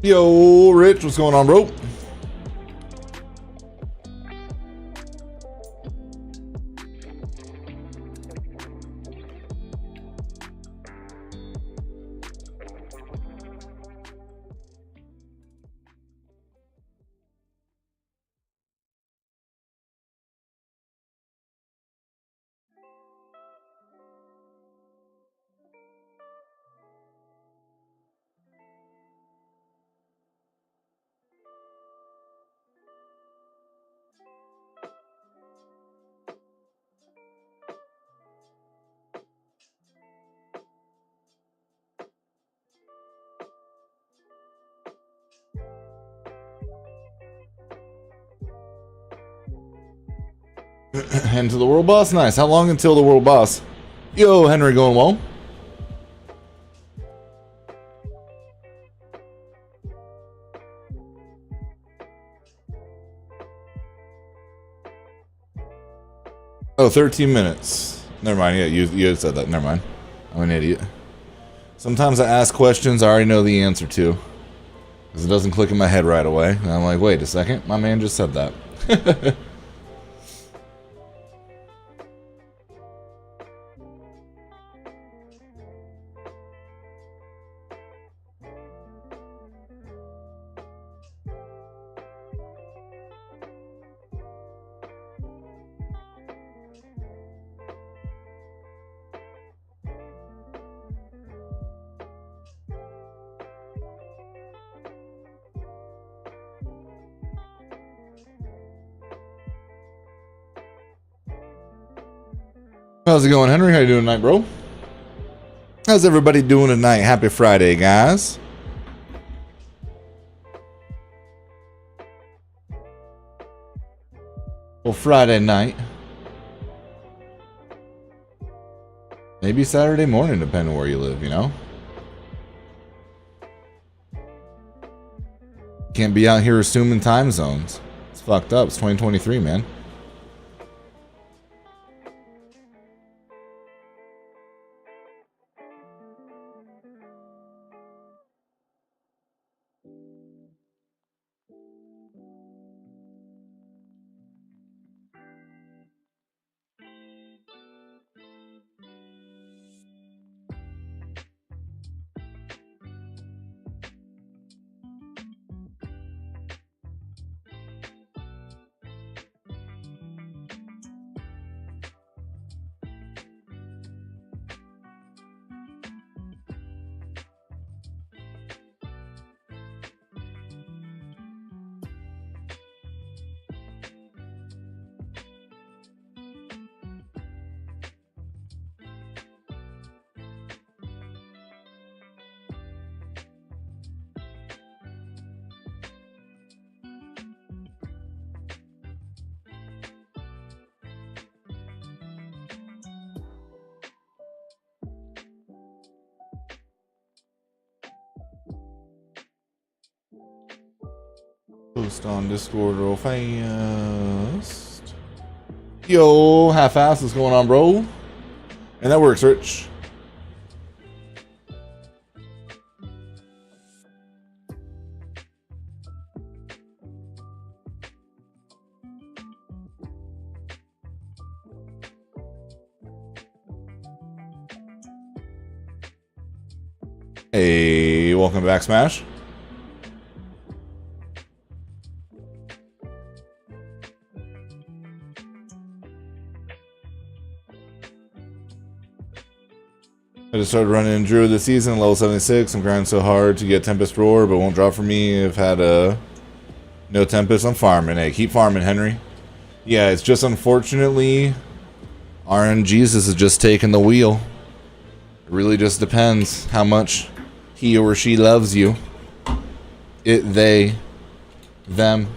Yo, Rich, what's going on, bro? Heading to the world boss? Nice. How long until the world boss? Yo, Henry, going well? Oh, 13 minutes. Never mind. Yeah, you had said that. Never mind. I'm an idiot. Sometimes I ask questions I already know the answer to, because it doesn't click in my head right away. And I'm like, wait a second. My man just said that. How's it going, Henry? How you doing tonight, bro? How's everybody doing tonight? Happy Friday, guys. Well, Friday night. Maybe Saturday morning, depending on where you live, you know? Can't be out here assuming time zones. It's fucked up. It's 2023, man. Post on Discord real fast. Yo, half-ass, what's going on, bro? And that works, Rich. Hey, welcome back, Smash. I just started running Druid this season, level 76. I'm grinding so hard to get Tempest Roar, but won't drop for me. I've had no Tempest. I'm farming. Hey, keep farming, Henry. Yeah, it's just unfortunately RNGesus is just taking the wheel. It really just depends how much he or she loves you. It, they, them.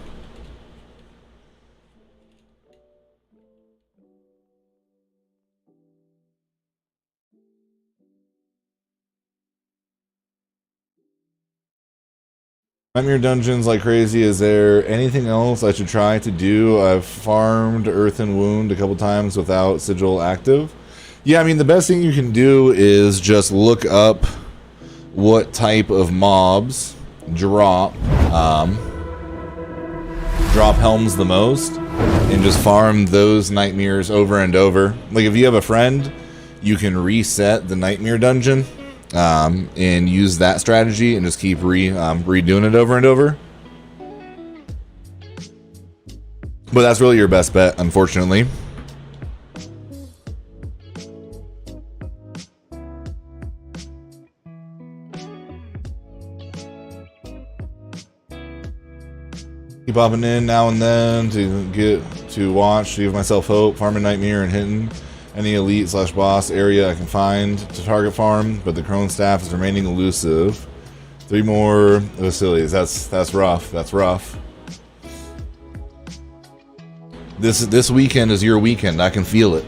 Nightmare dungeons like crazy. Is there anything else I should try to do? I've farmed Earth and Wound a couple times without Sigil active. Yeah, I mean, the best thing you can do is just look up what type of mobs drop drop helms the most and just farm those nightmares over and over. Like if you have a friend, you can reset the nightmare dungeon and use that strategy and just keep redoing it over and over. But that's really your best bet, unfortunately. Keep popping in now and then to get to watch, to give myself hope, farming nightmare and hitting any elite / boss area I can find to target farm, but the crone staff is remaining elusive. 3 more facilities. That's rough. That's rough. This weekend is your weekend. I can feel it.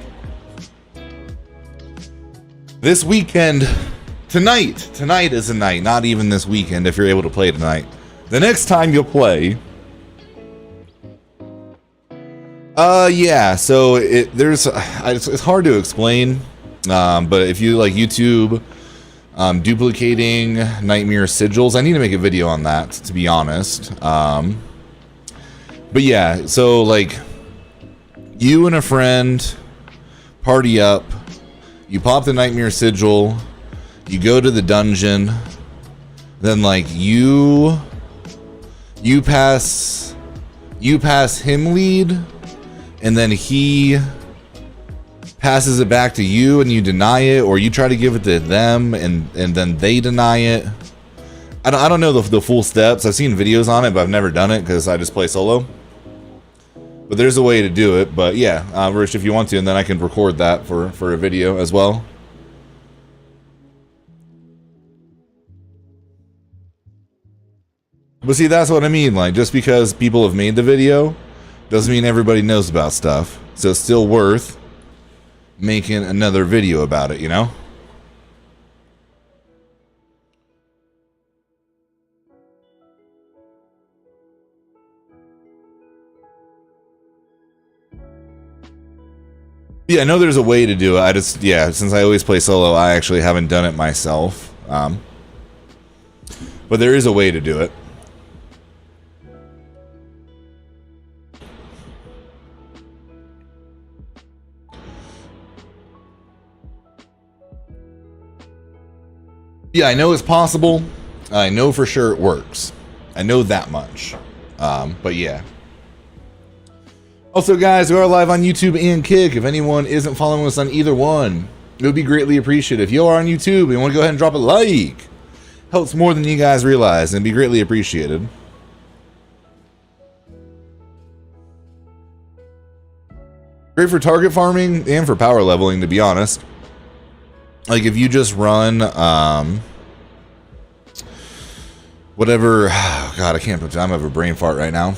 This weekend, tonight is the night. Not even this weekend if you're able to play tonight. The next time you'll play. Yeah. So it's hard to explain. But if you like YouTube, duplicating nightmare sigils, I need to make a video on that, to be honest. But yeah. So like, you and a friend party up, you pop the nightmare sigil, you go to the dungeon, then like you pass him lead, and then he passes it back to you and you deny it, or you try to give it to them and then they deny it. I don't know the full steps. I've seen videos on it, but I've never done it because I just play solo. But there's a way to do it. But yeah, Rich, if you want to, and then I can record that for a video as well. But see, that's what I mean. Like, just because people have made the video doesn't mean everybody knows about stuff. So it's still worth making another video about it, you know? Yeah, I know there's a way to do it. Since I always play solo, I actually haven't done it myself. But there is a way to do it. Yeah, I know it's possible. I know for sure it works. I know that much. But yeah. Also, guys, we are live on YouTube and Kick. If anyone isn't following us on either one, it would be greatly appreciated. If you are on YouTube and want to go ahead and drop a like, helps more than you guys realize, and be greatly appreciated. Great for target farming and for power leveling, to be honest. Like, if you just run, whatever, oh God, I can't put time. I have a brain fart right now.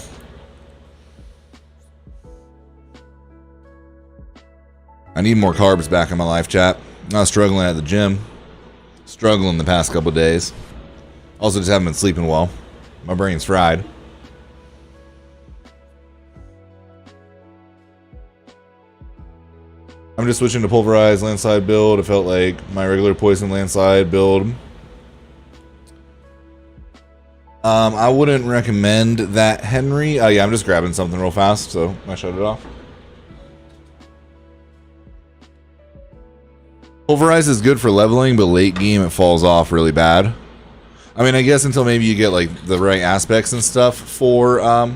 I need more carbs back in my life, chat. I was struggling at the gym. Struggling the past couple days. Also just haven't been sleeping well. My brain's fried. I'm just switching to pulverized landslide build. It felt like my regular poison landslide build. I wouldn't recommend that, Henry. Oh yeah, I'm just grabbing something real fast, so I shut it off. Pulverize is good for leveling, but late game it falls off really bad. I mean, I guess until maybe you get like the right aspects and stuff for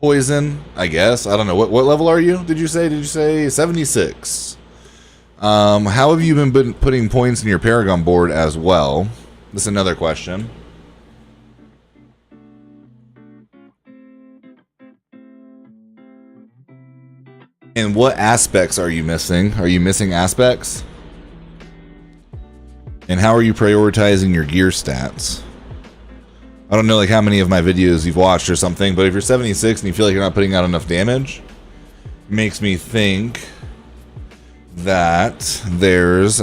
poison, I guess. I don't know. What level are you? Did you say 76? How have you been putting points in your Paragon board as well? This is another question. And what aspects are you missing? Are you missing aspects? And how are you prioritizing your gear stats? I don't know like how many of my videos you've watched or something, but if you're 76 and you feel like you're not putting out enough damage, it makes me think that there's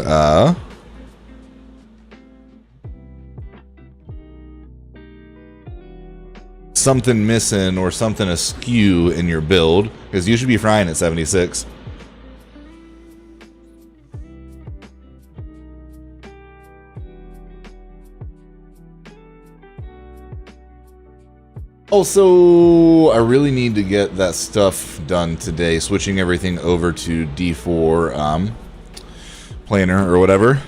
something missing or something askew in your build, because you should be frying at 76. Also, I really need to get that stuff done today, switching everything over to D4 planner or whatever.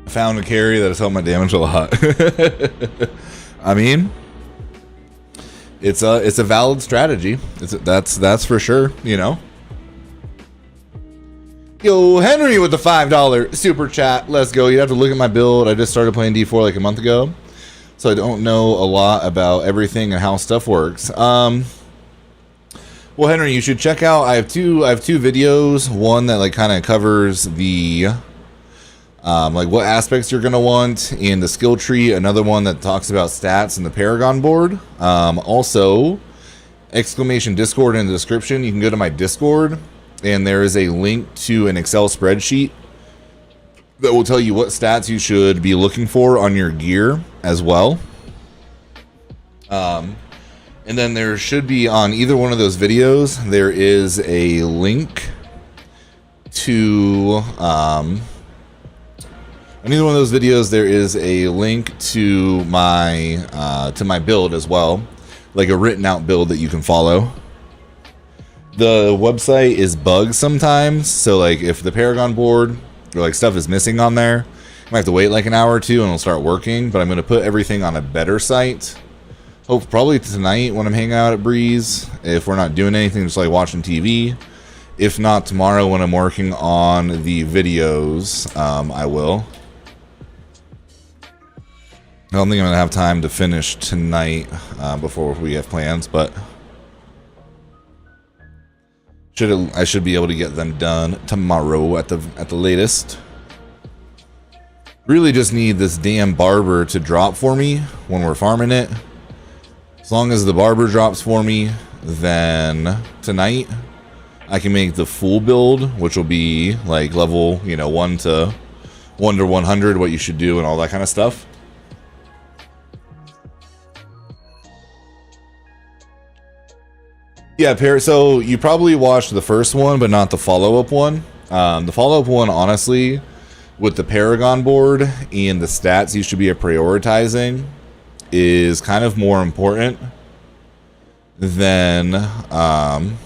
Found a carry that has helped my damage a lot. I mean, it's a valid strategy. That's for sure, you know. Yo, Henry with the $5 super chat. Let's go. You have to look at my build. I just started playing D4 like a month ago, so I don't know a lot about everything and how stuff works. Well, Henry, you should check out. I have two videos. One that like kind of covers the like what aspects you're gonna want in the skill tree. Another one that talks about stats in the Paragon board. Also, exclamation Discord in the description. You can go to my Discord, and there is a link to an Excel spreadsheet that will tell you what stats you should be looking for on your gear as well. And then there should be on either one of those videos, there is a link to on either one of those videos, there is a link to my build as well, like a written out build that you can follow. The website is bugged sometimes, so like if the Paragon board or like stuff is missing on there, you might have to wait like an hour or two and it'll start working. But I'm going to put everything on a better site. Hope probably tonight when I'm hanging out at Breeze, if we're not doing anything, just like watching TV. If not tomorrow when I'm working on the videos, I will. I don't think I'm going to have time to finish tonight before we have plans, but I should be able to get them done tomorrow at the latest. Really just need this damn barber to drop for me when we're farming it. As long as the barber drops for me, then tonight I can make the full build, which will be like level, you know, 1 to 100, what you should do and all that kind of stuff. Yeah, so you probably watched the first one, but not the follow-up one. The follow-up one, honestly, with the Paragon board and the stats you should be prioritizing, is kind of more important than... oh,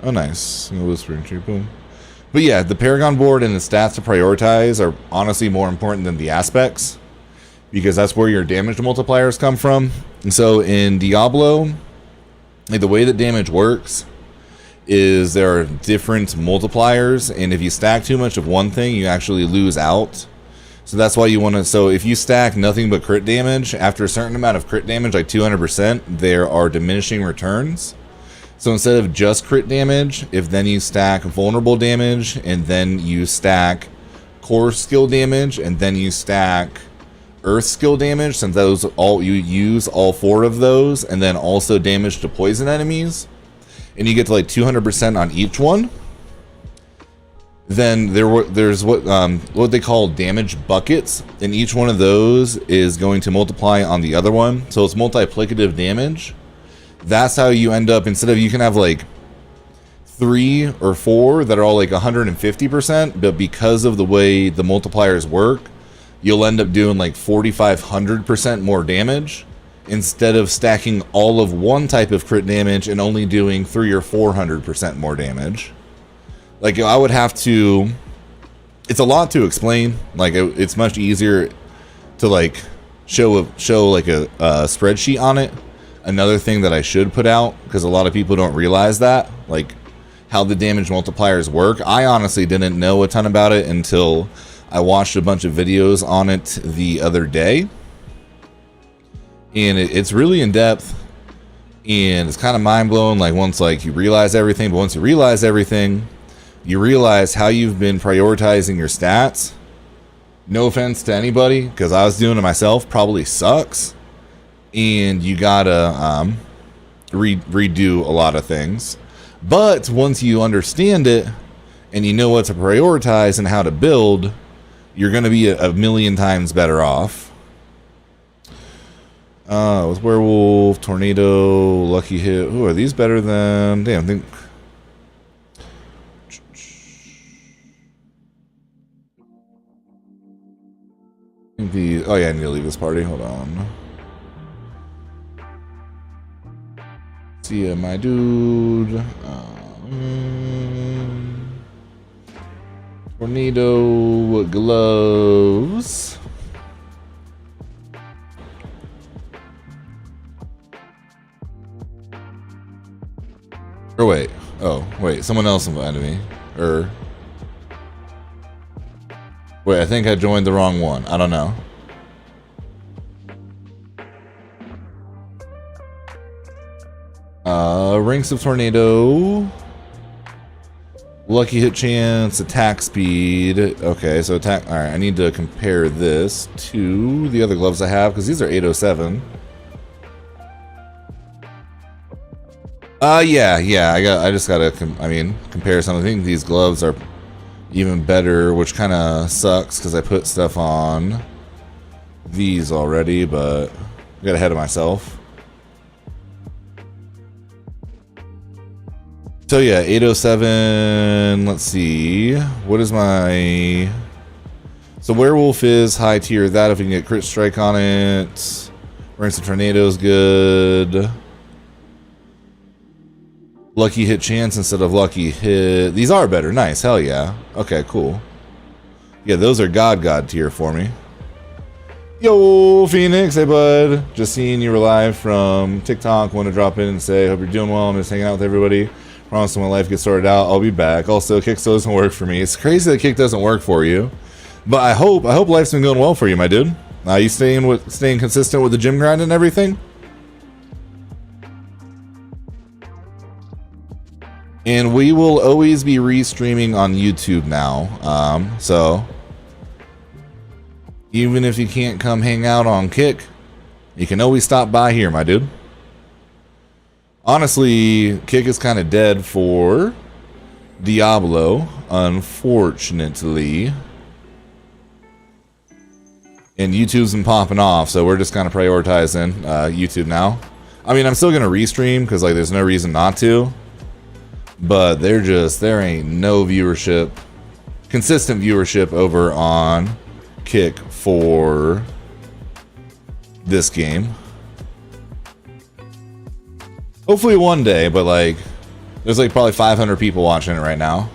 nice. No whispering tree, boom. But yeah, the Paragon board and the stats to prioritize are honestly more important than the aspects, because that's where your damage multipliers come from. And so in Diablo, like the way that damage works is there are different multipliers, and if you stack too much of one thing, you actually lose out. So that's why you want to, so if you stack nothing but crit damage, after a certain amount of crit damage, like 200%, there are diminishing returns. So instead of just crit damage, if then you stack vulnerable damage, and then you stack core skill damage, and then you stack earth skill damage, since those all you use all 4 of those, and then also damage to poison enemies, and you get to like 200% on each one, then there's what they call damage buckets, and each one of those is going to multiply on the other one, so it's multiplicative damage. That's how you end up, instead of, you can have like 3 or 4 that are all like 150%, but because of the way the multipliers work, you'll end up doing like 4,500% more damage instead of stacking all of one type of crit damage and only doing 300 or 400% more damage. Like, I would have to, it's a lot to explain. Like, it's much easier to like show like a spreadsheet on it. Another thing that I should put out, because a lot of people don't realize that, like, how the damage multipliers work. I honestly didn't know a ton about it until I watched a bunch of videos on it the other day. And it's really in depth, and it's kind of mind-blowing, like once like you realize everything. But once you realize everything, you realize how you've been prioritizing your stats. No offense to anybody, because I was doing it myself, probably sucks. And you gotta redo a lot of things. But once you understand it and you know what to prioritize and how to build, you're gonna be a million times better off. With Werewolf, Tornado, Lucky Hit. Who are these better than? Damn, I think. Oh yeah, I need to leave this party. Hold on. See ya, my dude. Tornado gloves. Or wait. Oh, wait. Someone else invited me. Or. Wait, I think I joined the wrong one. I don't know. Ranks of Tornado. Lucky hit chance, attack speed. Okay, so attack. Alright, I need to compare this to the other gloves I have, because these are 807. Yeah. I just gotta, compare some. I think these gloves are even better, which kind of sucks because I put stuff on these already, but I got ahead of myself. So yeah, 807. Let's see. What is my... So Werewolf is high tier. That if we can get crit strike on it. Ranks of Tornado's good. Lucky hit chance instead of lucky hit. These are better. Nice. Hell yeah. Okay, cool. Yeah, those are God tier for me. Yo, Phoenix. Hey, bud. Just seeing you were live from TikTok. Want to drop in and say, hope you're doing well. I'm just hanging out with everybody. Promise when my life gets sorted out, I'll be back. Also, Kick still doesn't work for me. It's crazy that Kick doesn't work for you. But I hope life's been going well for you, my dude. You staying consistent with the gym grind and everything? And we will always be restreaming on YouTube now. So even if you can't come hang out on Kick, you can always stop by here, my dude. Honestly, Kick is kind of dead for Diablo, unfortunately. And YouTube's been popping off, so we're just kind of prioritizing YouTube now. I mean, I'm still going to restream because like there's no reason not to. But there ain't no viewership, consistent viewership over on Kick for this game. Hopefully one day, but like, there's like probably 500 people watching it right now.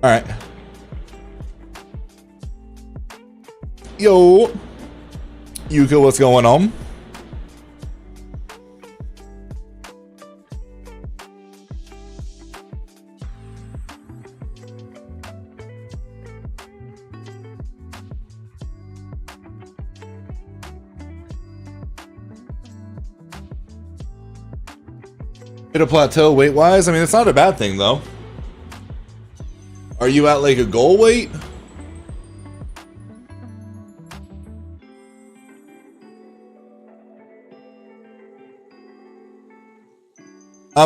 All right. Yo, Yuka, what's going on? Hit a plateau weight-wise? I mean, it's not a bad thing, though. Are you at like a goal weight?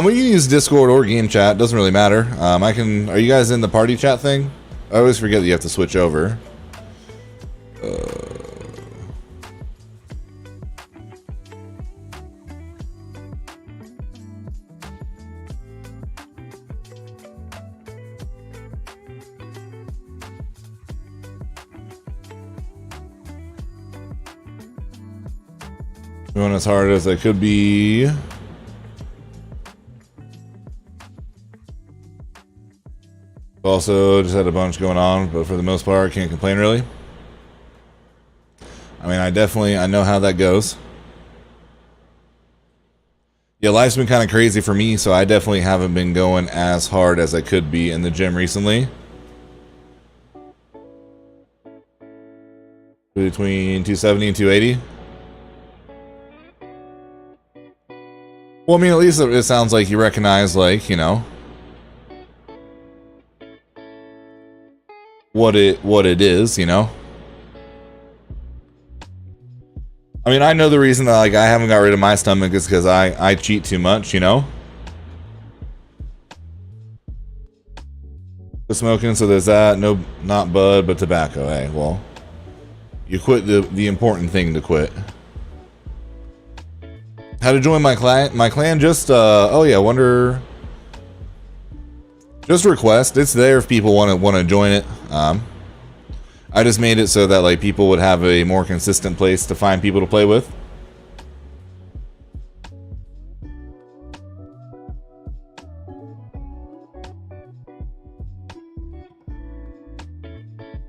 We can use Discord or game chat. Doesn't really matter. Are you guys in the party chat thing? I always forget that you have to switch over. Going as hard as I could be. Also, just had a bunch going on, but for the most part, can't complain really. mean, I know how that goes. Yeah, life's been kind of crazy for me, so I definitely haven't been going as hard as I could be in the gym recently. Between 270 and 280. Well, I mean, at least it sounds like you recognize, like, you know, what it is, you know. I mean, I know the reason that, like, I haven't got rid of my stomach is because I cheat too much, you know. The smoking, so there's that. No, not bud, but tobacco. Hey, well, you quit the important thing to quit. How to join my clan? My clan just oh yeah, wonder. Just request. It's there if people want to join it. I just made it so that like people would have a more consistent place to find people to play with.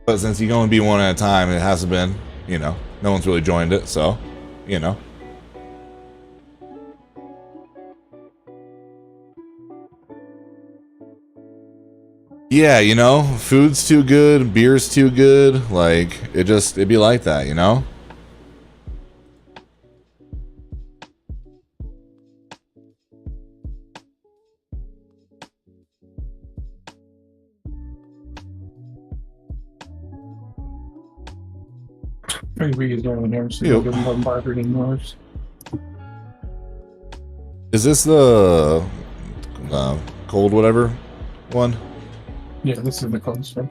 But since you can only be one at a time, it hasn't been, you know, no one's really joined it, so, you know. Yeah, you know, food's too good, beer's too good, like, it'd be like that, you know? Maybe he's only never seen a good bombarded indoors. Is this the cold whatever one? Yeah, this is the coldest one.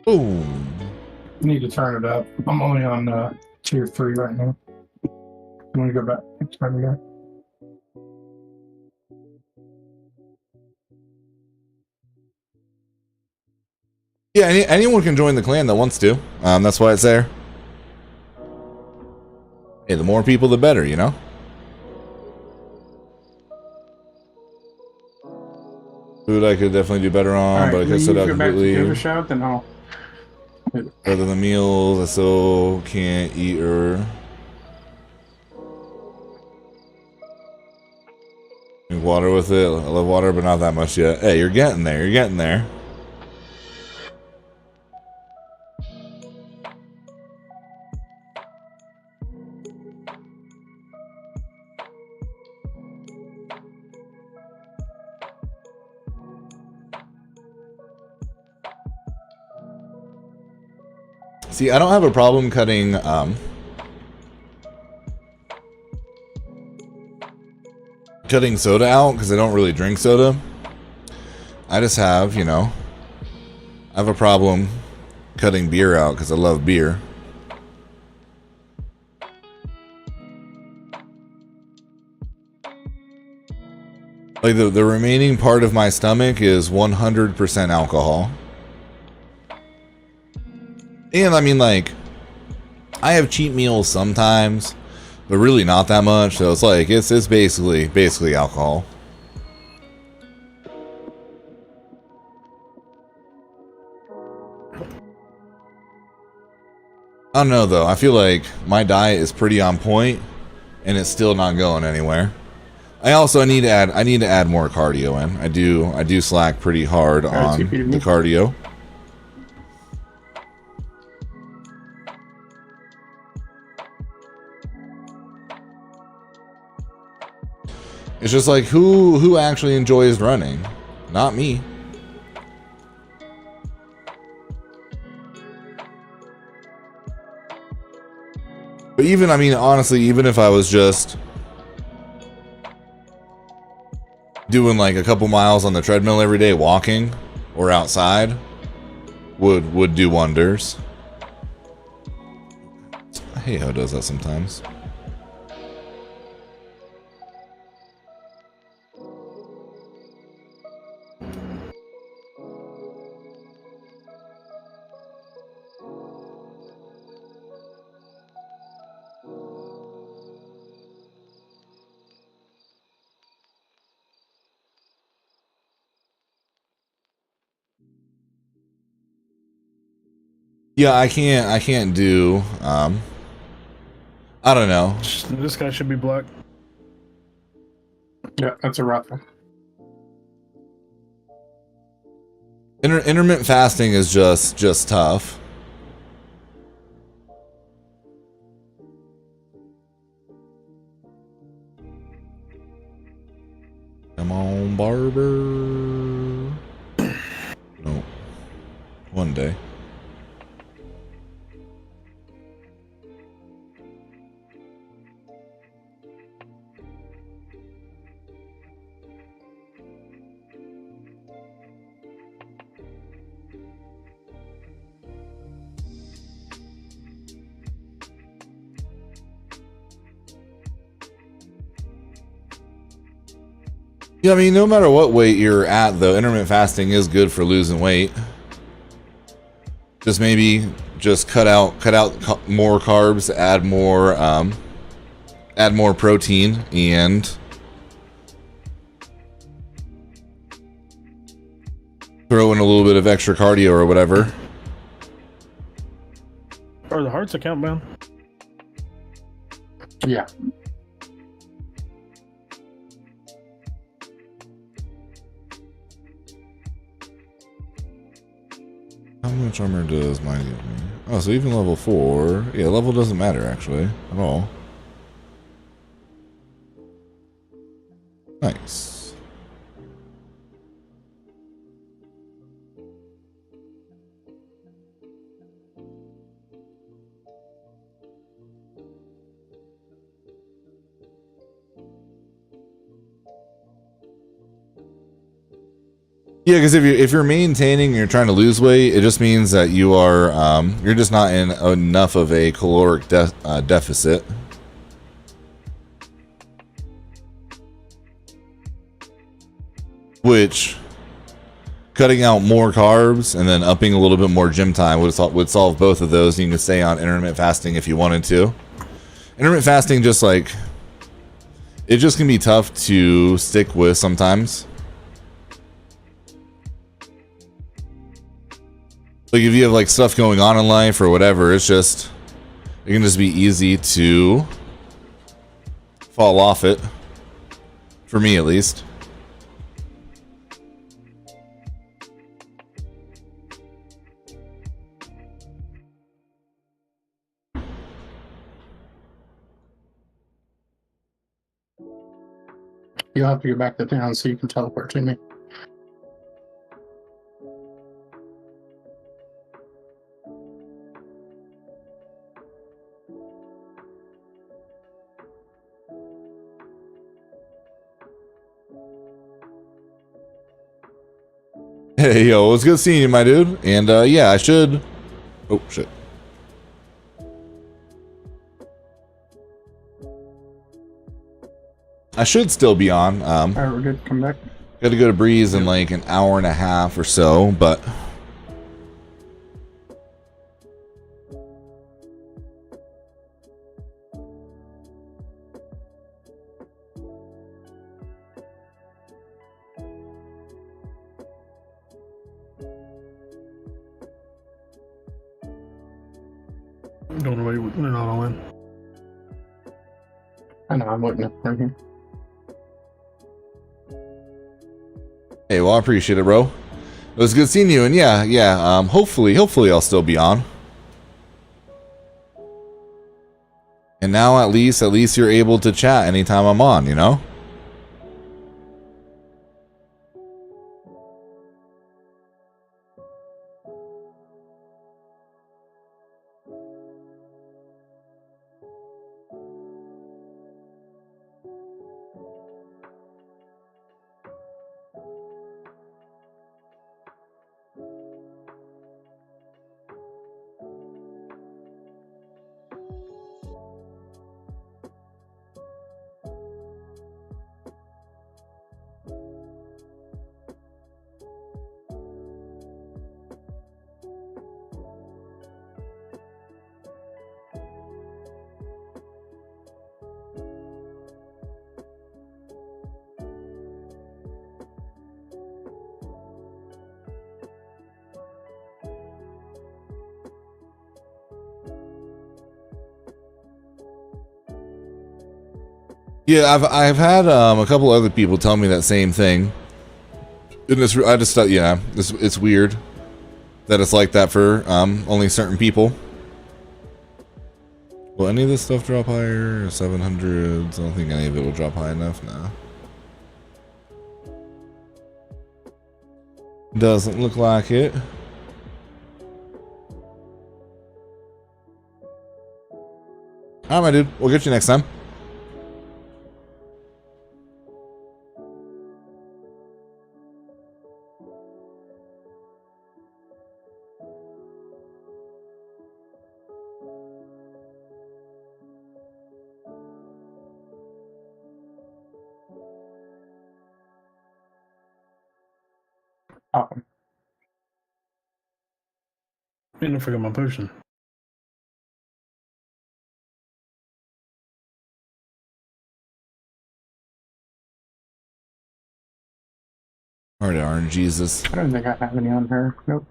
Boom. I need to turn it up. I'm only on tier 3 right now. I'm gonna go back and turn it up. Yeah, anyone can join the clan that wants to. That's why it's there. Hey, the more people, the better, you know? Food I could definitely do better on, Right, but I could set out completely. Give a shout, then I'll... Other than meals, I still can't eat or drink water with it. I love water, but not that much yet. Hey, you're getting there. You're getting there. See, I don't have a problem cutting cutting soda out because I don't really drink soda. I just have, you know, I have a problem cutting beer out because I love beer. Like the remaining part of my stomach is 100% alcohol. And I mean, like, I have cheat meals sometimes, but really not that much. So it's like it's basically alcohol. I don't know though. I feel like my diet is pretty on point, and it's still not going anywhere. I need to add more cardio in. I do slack pretty hard on the cardio. It's just like who actually enjoys running? Not me. But even, I mean, honestly, even if I was just doing like a couple miles on the treadmill every day, walking or outside, would do wonders. I hate how it does that sometimes. Yeah, I can't do, I don't know. This guy should be black. Yeah, that's a rough one. Intermittent fasting is just tough. Come on, barber. No. One day. Yeah, I mean, no matter what weight you're at, though, intermittent fasting is good for losing weight. Just maybe just cut out more carbs, add more protein, and throw in a little bit of extra cardio or whatever. Are the hearts account bound? Yeah. How much armor does mine give me? Oh, so even level 4. Yeah, level doesn't matter, actually, at all. Nice. Yeah, because if you're maintaining and you're trying to lose weight, it just means that you are you're just not in enough of a caloric deficit. Which cutting out more carbs and then upping a little bit more gym time would solve both of those. You can stay on intermittent fasting if you wanted to. Intermittent fasting just like it just can be tough to stick with sometimes. Like if you have like stuff going on in life or whatever, it can just be easy to fall off it. For me at least. You'll have to go back to town so you can teleport to me. Hey, yo, it was good seeing you, my dude. And, yeah, I should... Oh, shit. I should still be on. Alright, we're good. Come back. Got to go to Breeze in like an hour and a half or so, but... Don't wait, we're not all in. I know, I'm waiting up right here. Hey, well, I appreciate it, bro. It was good seeing you, and yeah, hopefully I'll still be on. And now at least you're able to chat anytime I'm on, you know? Yeah, I've had a couple other people tell me that same thing. And I just thought, yeah, it's weird that it's like that for only certain people. Will any of this stuff drop higher? 700s? I don't think any of it will drop high enough now. Doesn't look like it. Alright, my dude. We'll get you next time. Oh, I didn't forget my potion. Alright, Orange Jesus. I don't think I have any on her. Nope.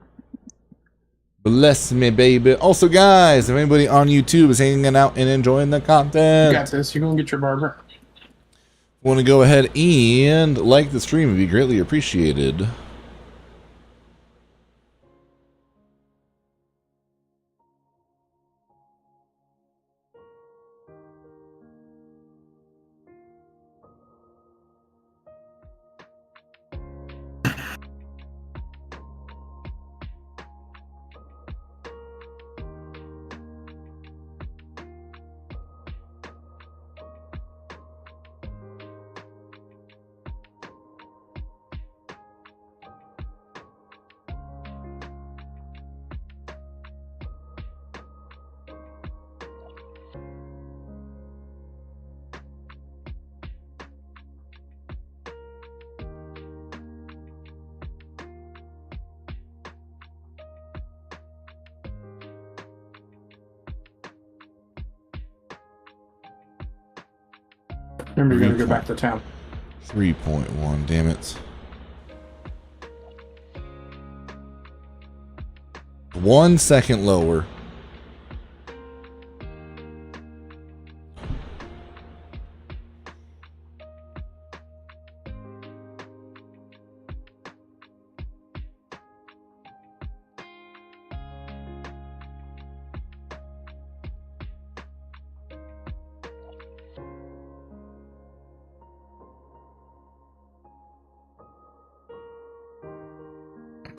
Bless me, baby. Also, guys, if anybody on YouTube is hanging out and enjoying the You content, got this. You gonna get your barber. want to go ahead and like the stream, it'd be greatly appreciated. Remember, you're gonna go back to town. 3.1, damn it. 1 second lower.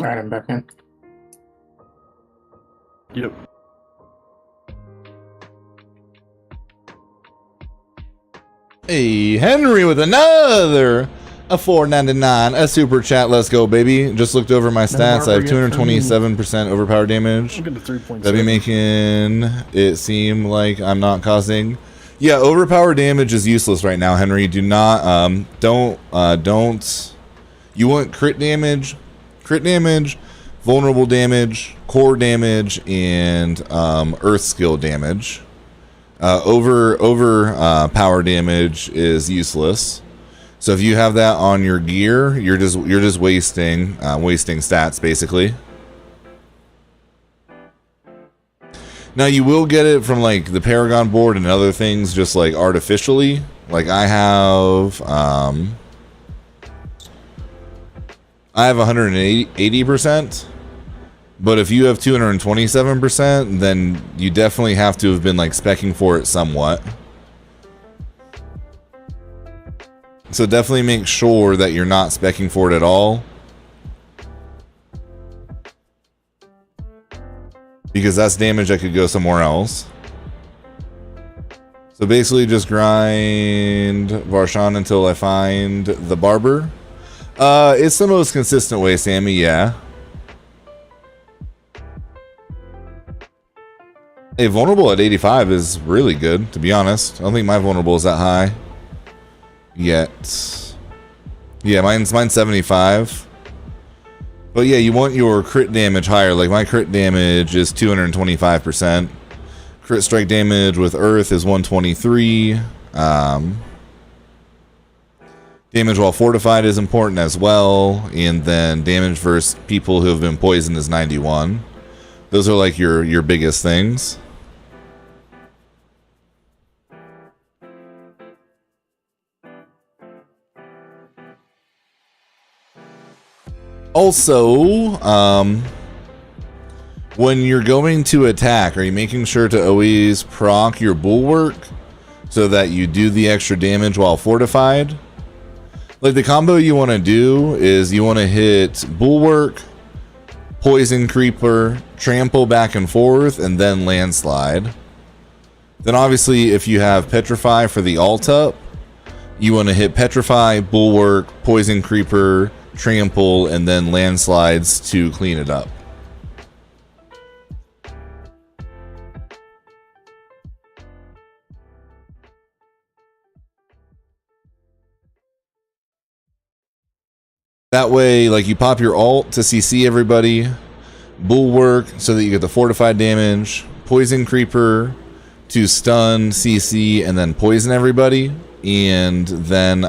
Alright, I'm back in. Yep. Hey, Henry with another a $4.99, a super chat. Let's go, baby. Just looked over my stats. I have 227% overpower damage. I'll get to 3.7. That'd be making it seem like I'm not causing. Yeah, overpower damage is useless right now, Henry. Do not don't. You want crit damage, vulnerable damage, core damage, and earth skill damage. Power damage is useless. So if you have that on your gear, you're just wasting stats basically. Now you will get it from like the Paragon board and other things just like artificially. Like I have 180%, but if you have 227%, then you definitely have to have been like speccing for it somewhat. So definitely make sure that you're not speccing for it at all, because that's damage that could go somewhere else. So basically just grind Varshan until I find the barber. It's the most consistent way, Sammy, yeah. Hey, vulnerable at 85 is really good, to be honest. I don't think my vulnerable is that high yet. Yeah, mine's 75. But yeah, you want your crit damage higher. Like my crit damage is 225%. Crit strike damage with earth is 123. Damage while fortified is important as well. And then damage versus people who have been poisoned is 91. Those are like your biggest things. Also, when you're going to attack, are you making sure to always proc your Bulwark so that you do the extra damage while fortified? Like, the combo you want to do is you want to hit Bulwark, Poison Creeper, Trample back and forth, and then Landslide. Then obviously, if you have Petrify for the alt up, you want to hit Petrify, Bulwark, Poison Creeper, Trample, and then Landslides to clean it up. That way, like, you pop your alt to CC everybody, Bulwark so that you get the fortified damage, Poison Creeper to stun, CC, and then poison everybody, and then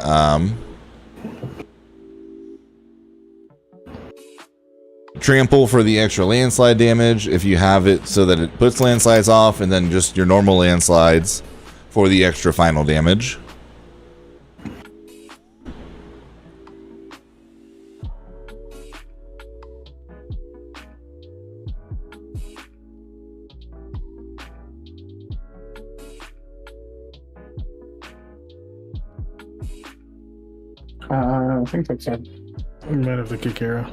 Trample for the extra landslide damage if you have it so that it puts landslides off, and then just your normal landslides for the extra final damage. I think that's it. We might have to kick arrow.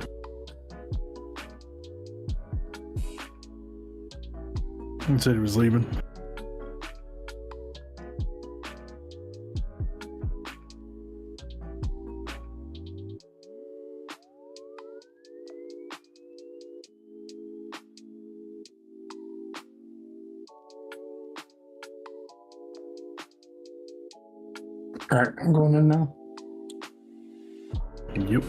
He said he was leaving. All right, I'm going in now. Yep.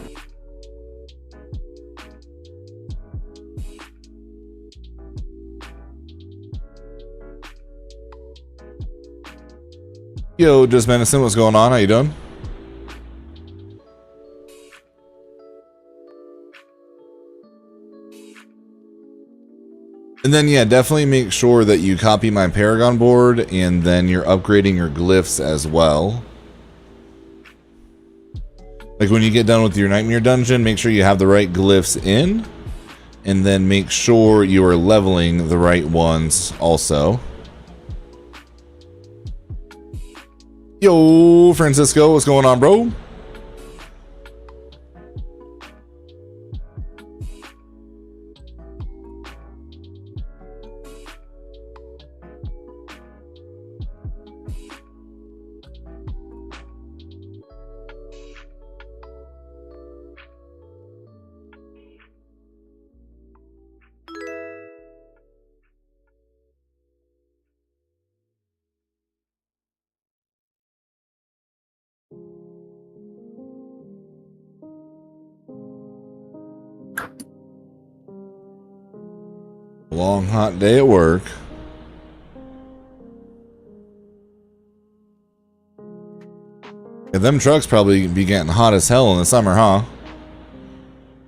Yo, Just Medicine, what's going on? How you doing? And then, yeah, definitely make sure that you copy my Paragon board, and then you're upgrading your glyphs as well. Like, when you get done with your Nightmare Dungeon, make sure you have the right glyphs in, and then make sure you are leveling the right ones also. Yo, Francisco, what's going on, bro? Long hot day at work. Yeah, them trucks probably be getting hot as hell in the summer, huh?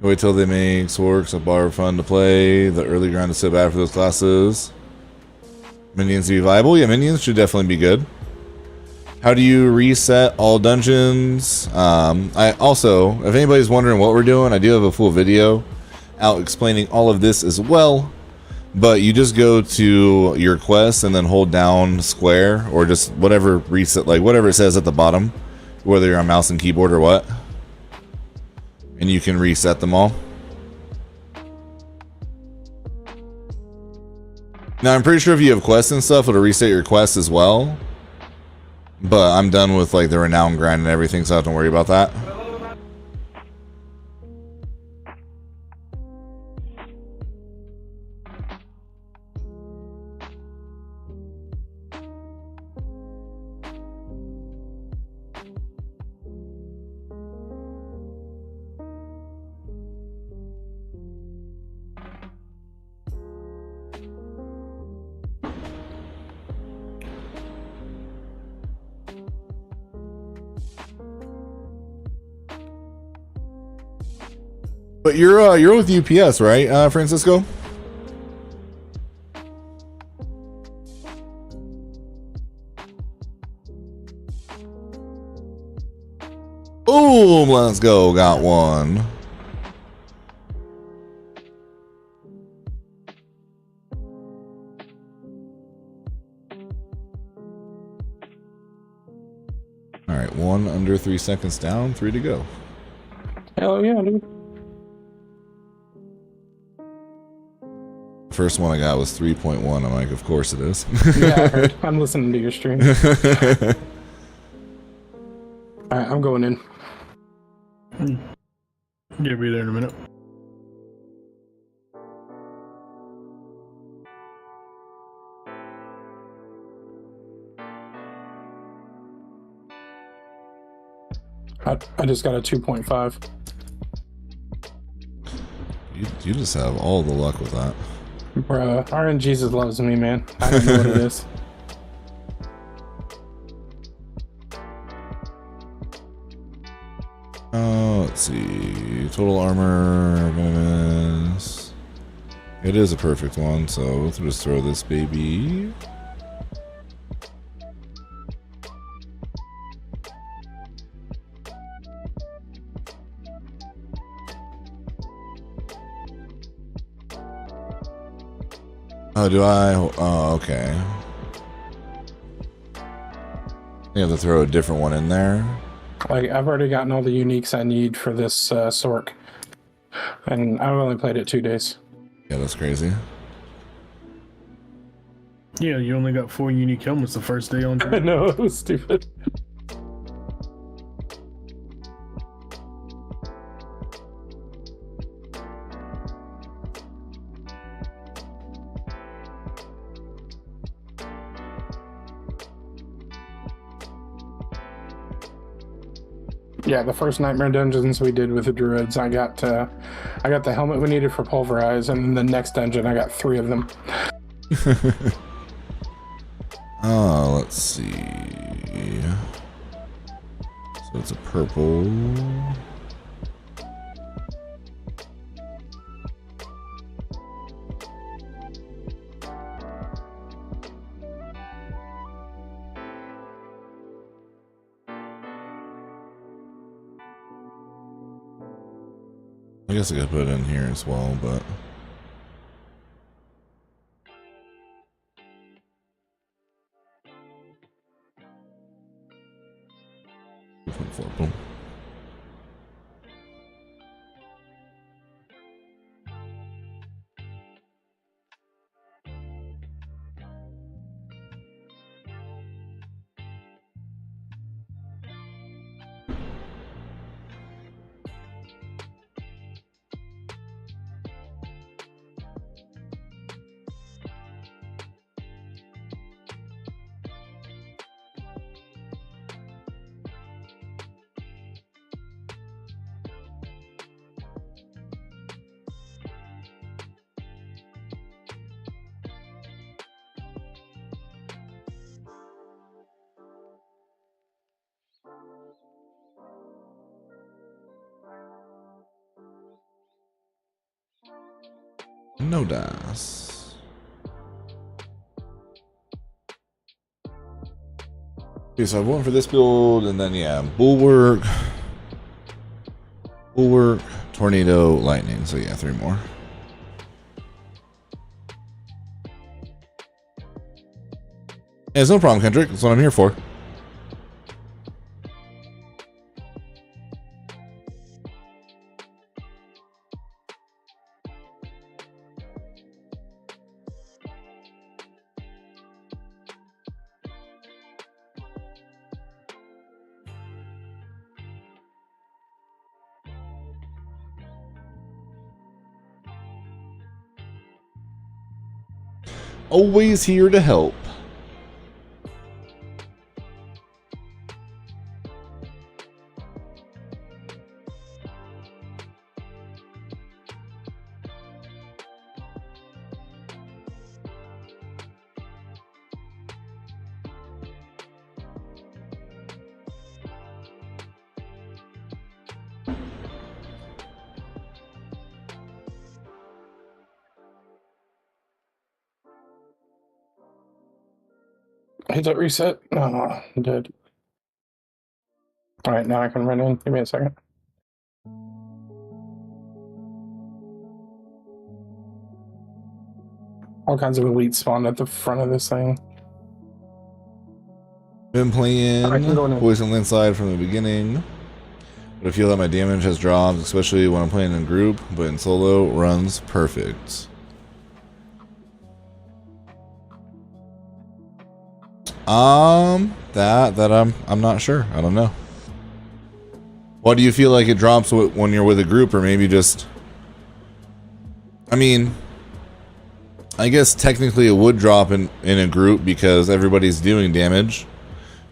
Wait till they make Sworks a bar fun to play. The early grind is so bad for those classes. Minions to be viable? Yeah, minions should definitely be good. How do you reset all dungeons? I also, if anybody's wondering what we're doing, I do have a full video out explaining all of this as well. But you just go to your quest and then hold down square, or just whatever reset, like whatever it says at the bottom, whether you're on mouse and keyboard or what, and you can reset them all. Now I'm pretty sure if you have quests and stuff, it'll reset your quests as well. But I'm done with like the renown grind and everything, so I don't worry about that. But you're with UPS, right, Francisco? Boom! Let's go. Got one. under 3 seconds down, 3 to go. Hell yeah, dude. First one I got was 3.1. I'm like, of course it is. Yeah, I heard. I'm listening to your stream. Alright, I'm going in. Yeah, be there in a minute. I just got a 2.5. You just have all the luck with that. Bruh, RNGesus loves me, man. I don't know what it is. Let's see. Total armor, gonna miss. It is a perfect one, so we'll just throw this baby. Oh, do I? Oh, okay. You have to throw a different one in there. Like, I've already gotten all the uniques I need for this Sork. And I've only played it 2 days. Yeah, that's crazy. Yeah, you only got 4 unique helmets the first day on. I know, it was stupid. Yeah, the first Nightmare Dungeons we did with the Druids, I got the helmet we needed for Pulverize, and then the next dungeon I got 3 of them. Oh, let's see. So it's a purple. I guess I could put it in here as well, but 2.4, boom. No dice. Okay, so I have one for this build, and then yeah, Bulwark, Tornado, Lightning. So yeah, 3 more. Yeah, it's no problem, Kendrick. That's what I'm here for. Always here to help. Hit that reset. Oh, I'm dead. Alright, now I can run in. Give me a second. All kinds of elites spawned at the front of this thing. Been playing I can go in. Poison Landslide from the beginning, but I feel that my damage has dropped, especially when I'm playing in group, but in solo, runs perfect. That I'm not sure. I don't know. What do you feel like it drops when you're with a group, or maybe just... I mean, I guess technically it would drop in a group because everybody's doing damage.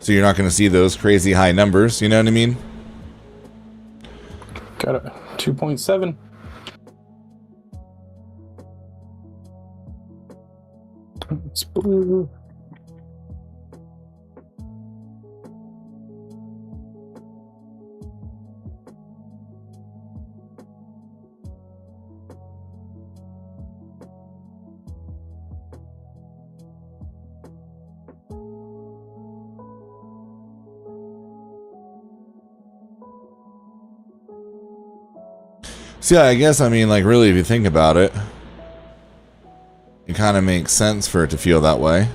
So you're not going to see those crazy high numbers, you know what I mean? Got a 2.7. It's blue. So yeah, I guess, I mean, like, really, if you think about it, it kind of makes sense for it to feel that way.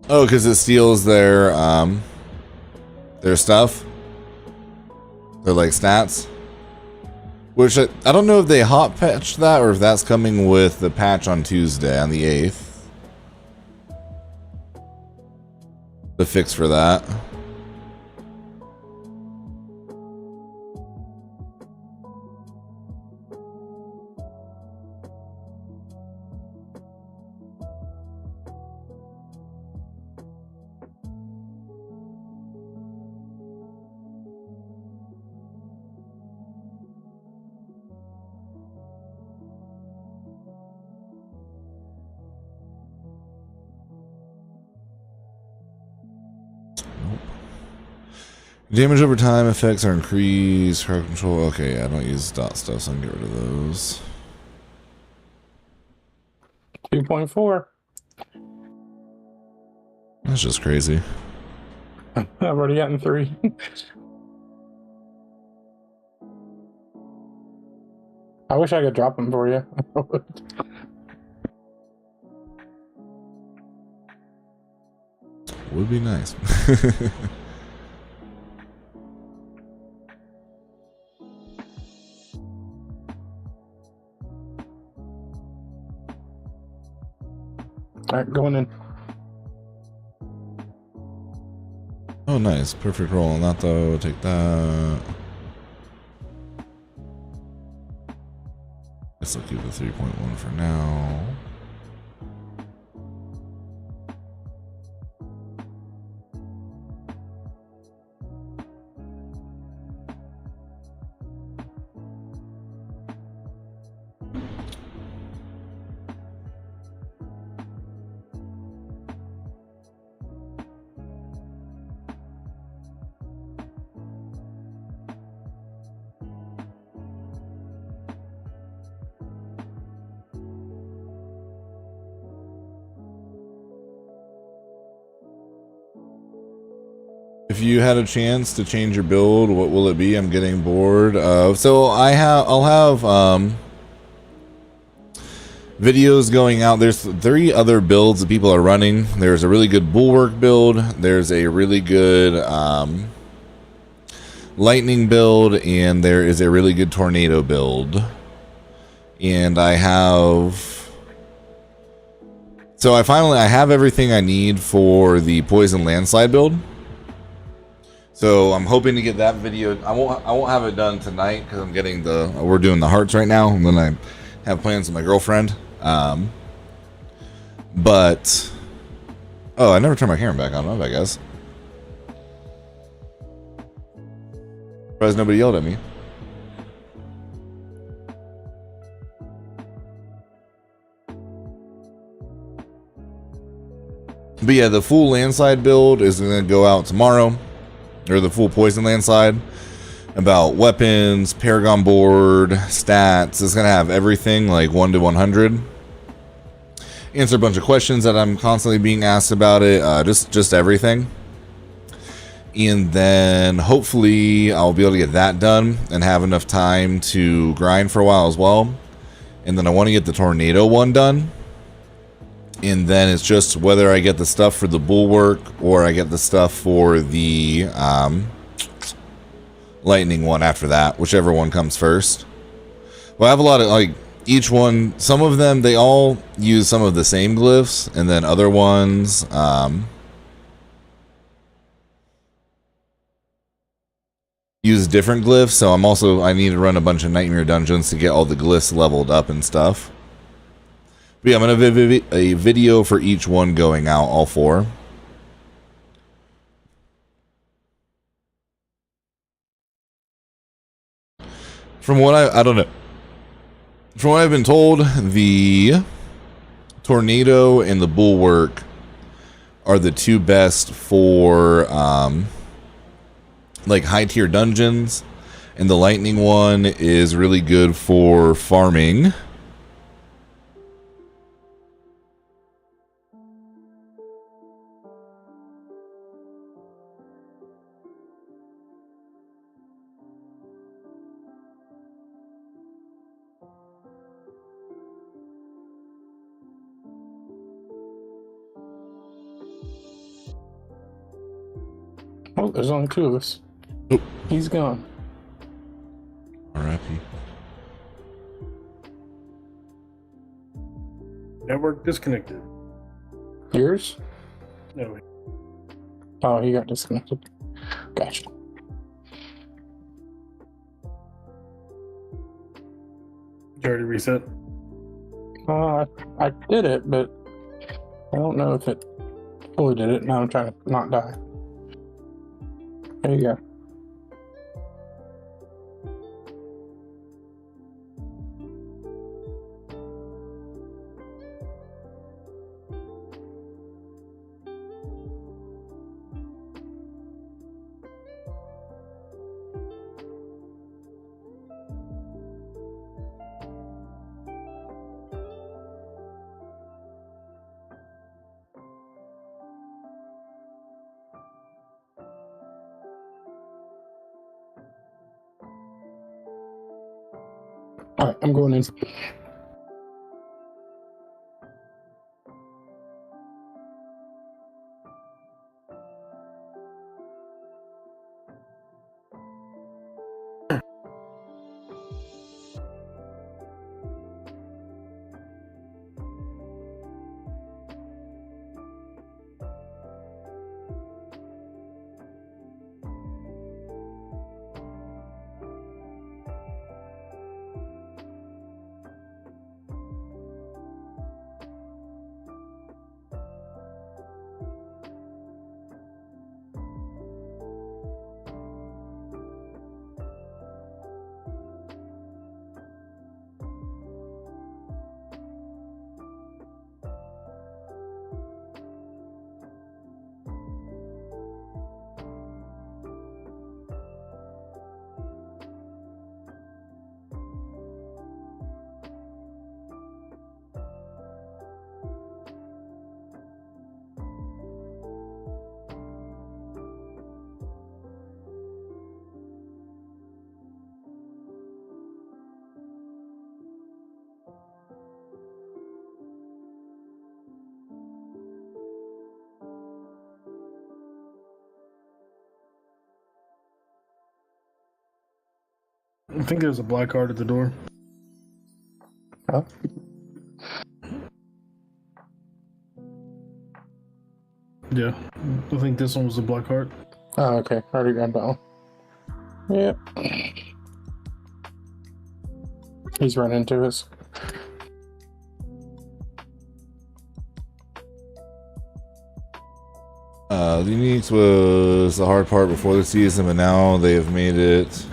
Oh, because it steals their stuff. Their, like, stats. Which, I don't know if they hot patched that or if that's coming with the patch on Tuesday, on the 8th. The fix for that. Damage over time effects are increased. Crowd control. Okay, I don't use dot stuff, so I can get rid of those. 2.4. That's just crazy. I've already gotten 3. I wish I could drop them for you. Would be nice. Alright, going in. Oh, nice. Perfect roll on that, though. Take that. Guess I'll keep the 3.1 for now. If you had a chance to change your build, what will it be? I'm getting bored of. So I'll have videos going out. There's 3 other builds that people are running. There's a really good Bulwark build. There's a really good Lightning build, and there is a really good Tornado build. And I have... So I have everything I need for the Poison Landslide build. So I'm hoping to get that video. I won't have it done tonight because I'm getting we're doing the hearts right now, and then I have plans with my girlfriend. But oh, I never turned my camera back on, I guess. Surprised nobody yelled at me. But yeah, the full landslide build is going to go out tomorrow, or the full poison landslide. About weapons, paragon board, stats. It's going to have everything like 1 to 100. Answer a bunch of questions that I'm constantly being asked about it. Just everything. And then hopefully I'll be able to get that done and have enough time to grind for a while as well. And then I want to get the tornado one done. And then it's just whether I get the stuff for the bulwark or I get the stuff for the lightning one after that, whichever one comes first. Well, I have a lot of, like, each one, some of them, they all use some of the same glyphs, and then other ones, use different glyphs, so I need to run a bunch of nightmare dungeons to get all the glyphs leveled up and stuff. But yeah, I'm going to have a video for each one going out, all 4. From what I don't know. From what I've been told, the tornado and the bulwark are the 2 best for like high tier dungeons, and the lightning one is really good for farming. Oh, there's only 2 of us. Oh. He's gone. R.I.P. Network disconnected. Yours? No. Oh, he got disconnected. Gotcha. Did you already reset? I did it, but I don't know if it fully did it. Now I'm trying to not die. There you go. Alright, I'm going in. I think there's a black card at the door. Huh? Yeah, I think this one was the black card. Oh, okay. Already grabbed that one. Yep. He's run into us. The uniques was the hard part before the season, but now they have made it.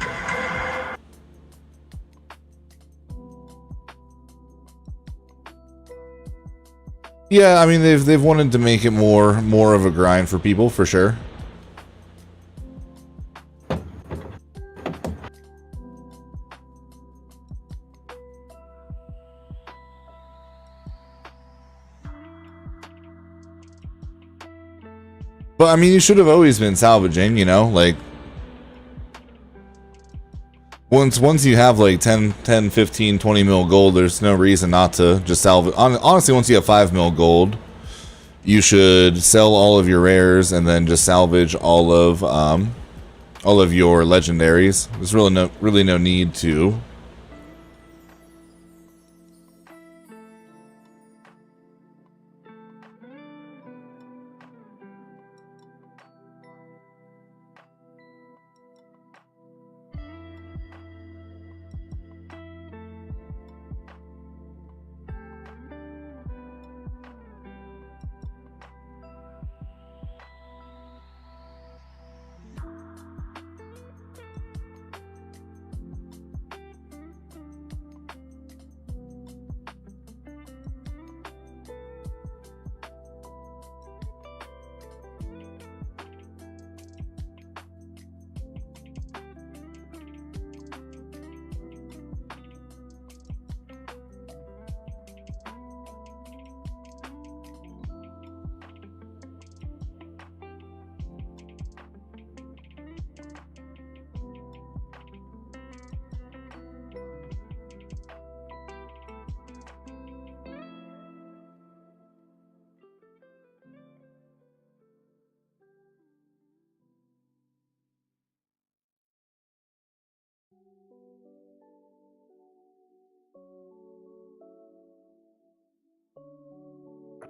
Yeah, I mean they've wanted to make it more of a grind for people for sure. But I mean, you should have always been salvaging, you know, like once you have like 10, 15, 20 mil gold, there's no reason not to just salvage. Honestly, once you have 5 mil gold, you should sell all of your rares and then just salvage all of your legendaries. There's really no need to.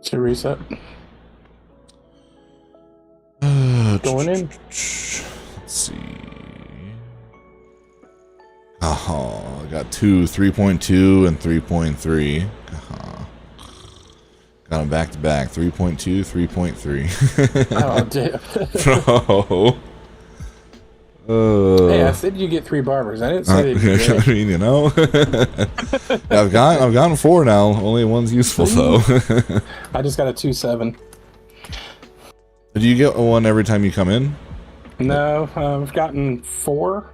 To reset. Going in. Let's see. Oh, I got 3.2 and 3.3. Got them back to back. 3.2, 3.3. Oh, damn. Bro. Hey, I said you get 3 barbers. I didn't say that. I mean, you know, I've gotten 4 now. Only one's useful though. I just got a 2-7. Do you get one every time you come in? No, I've gotten 4.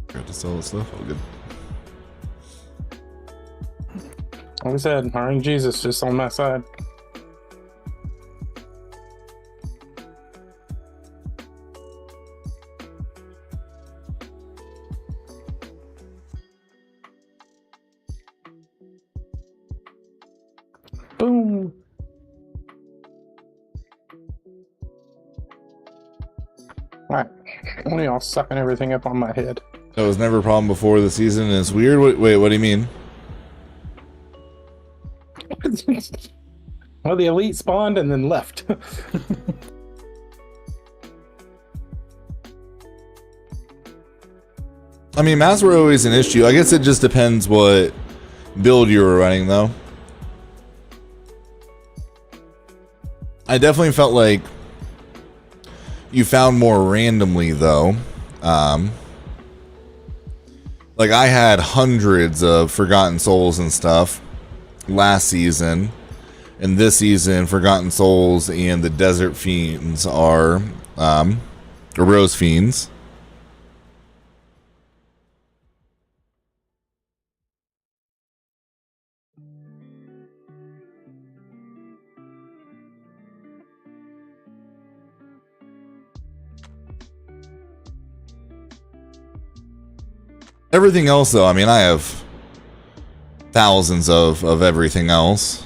Got to sell the stuff. Oh, good. Like I said, Iron Jesus just on my side. Boom. Alright. One of y'all sucking everything up on my head. That was never a problem before the season. And it's weird. Wait, what do you mean? Well, the elite spawned and then left. I mean, maps were always an issue. I guess it just depends what build you were running, though. I definitely felt like you found more randomly, though. Like, I had hundreds of Forgotten Souls and stuff last season. And this season, Forgotten Souls and the Desert Fiends are, the Rose Fiends. Everything else, though, I mean, I have thousands of everything else.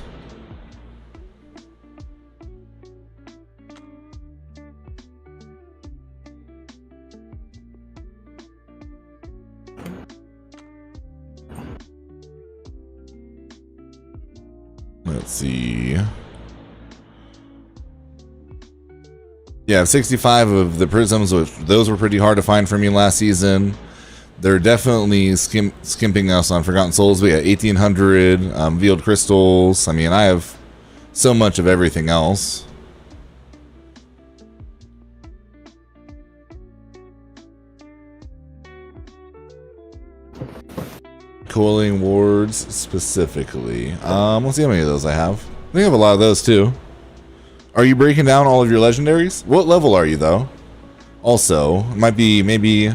Let's see. Yeah, 65 of the prisms, which those were pretty hard to find for me last season. They're definitely skimping us on Forgotten Souls. We got 1800 Veiled Crystals. I mean, I have so much of everything else. Coiling wards specifically. Let's see how many of those I have. I think I have a lot of those too. Are you breaking down all of your legendaries? What level are you though? Also, it might be maybe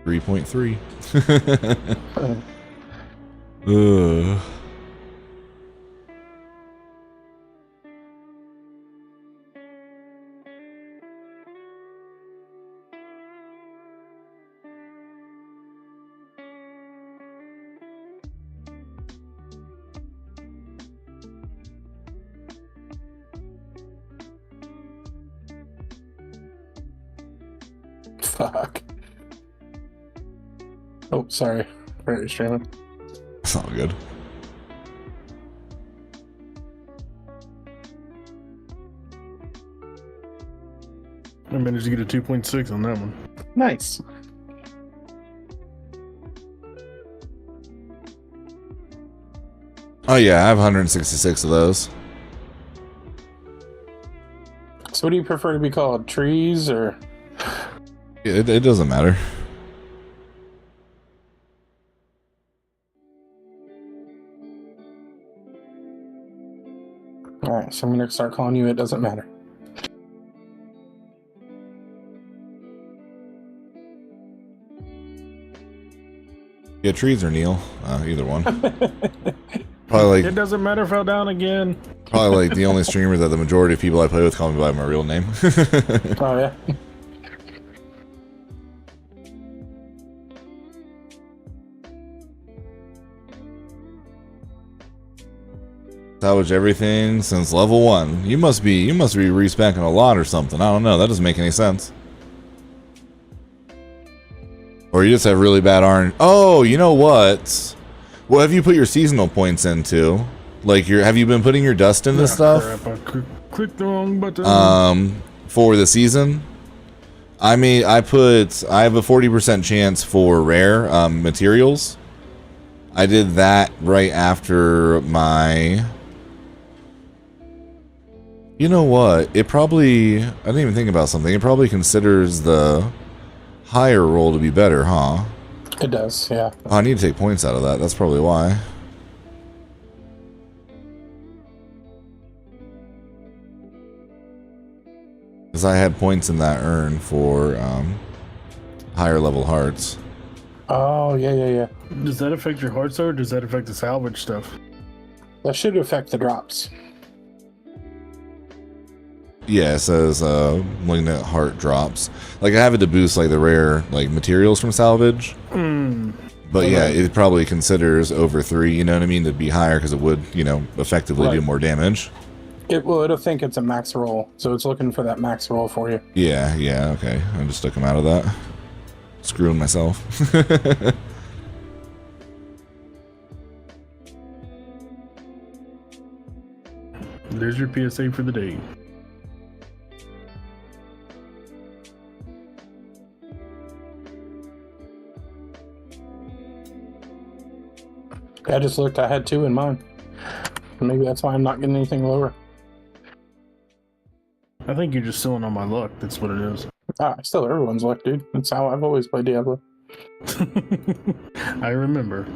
3.3. Ugh. Fuck. Oh, sorry. Very streaming. It's all good. I managed to get a 2.6 on that one. Nice. Oh yeah, I have 166 of those. So what do you prefer to be called? Trees or... It doesn't matter. Alright, so I'm gonna start calling you It Doesn't Matter. Yeah, trees or Neil. Either one. Probably It like doesn't matter, fell down again. probably like the only streamer that the majority of people I play with call me by my real name. Oh, yeah? Salvage everything since level 1. You must be respecking a lot or something. I don't know. That doesn't make any sense. Or you just have really bad RNG. Oh, you know what? What have you put your seasonal points into? Like have you been putting your dust into stuff? Crap, I clicked the wrong button. For the season? I have a 40% chance for rare materials. I did that right after my... You know what? I didn't even think about something. It probably considers the higher roll to be better, huh? It does, yeah. Oh, I need to take points out of that. That's probably why. Because I had points in that urn for higher level hearts. Oh, yeah. Does that affect your hearts, or does that affect the salvage stuff? That should affect the drops. Yeah, it says malignant heart drops. Like I have it to boost like the rare like materials from salvage. But yeah, it probably considers over 3, you know what I mean, to be higher because it would, effectively do more damage. It'll think it's a max roll, so it's looking for that max roll for you. Yeah, okay. I just took him out of that. Screwing myself. There's your PSA for the day. I just looked, I had 2 in mine. Maybe that's why I'm not getting anything lower. I think you're just stealing on my luck. That's what it is. Still everyone's luck, dude. That's how I've always played Diablo. I remember.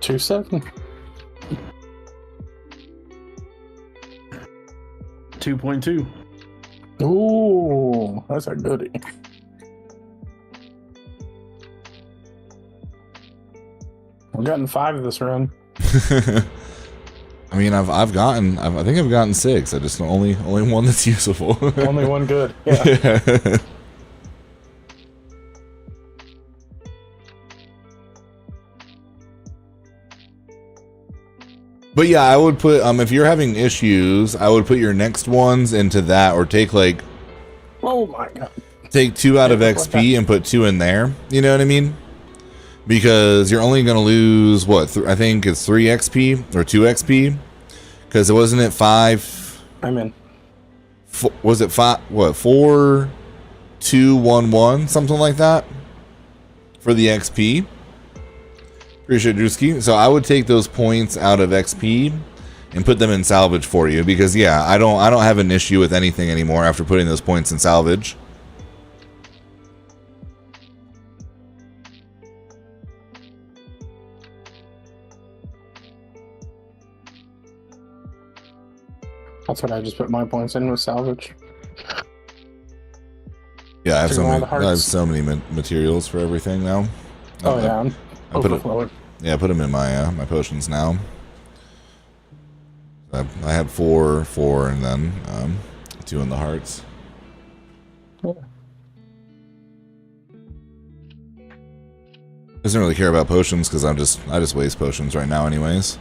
Two 7. 2.2. Ooh, that's a goodie. I've gotten 5 this run. I mean, I think I've gotten 6. I just only one that's useful. Only one good. Yeah. Yeah. But yeah, I would put if you're having issues, I would put your next ones into that, or take like Oh my god. take 2 out of XP and put 2 in there. You know what I mean? Because you're only gonna lose what I think it's 3 XP or 2 XP. Because it wasn't at 5. I'm in. Was it 5? What 4, 2, 1, 1, something like that for the XP. Appreciate Drewski. So I would take those points out of XP and put them in salvage for you, because yeah, I don't have an issue with anything anymore after putting those points in salvage. That's what I just put my points in, with salvage. Yeah, I have Taking so many materials for everything now. Oh yeah, I'm overflowing. I put them in my my potions now. I had 4, and then 2 in the hearts. Yeah. Doesn't really care about potions because I just waste potions right now anyways.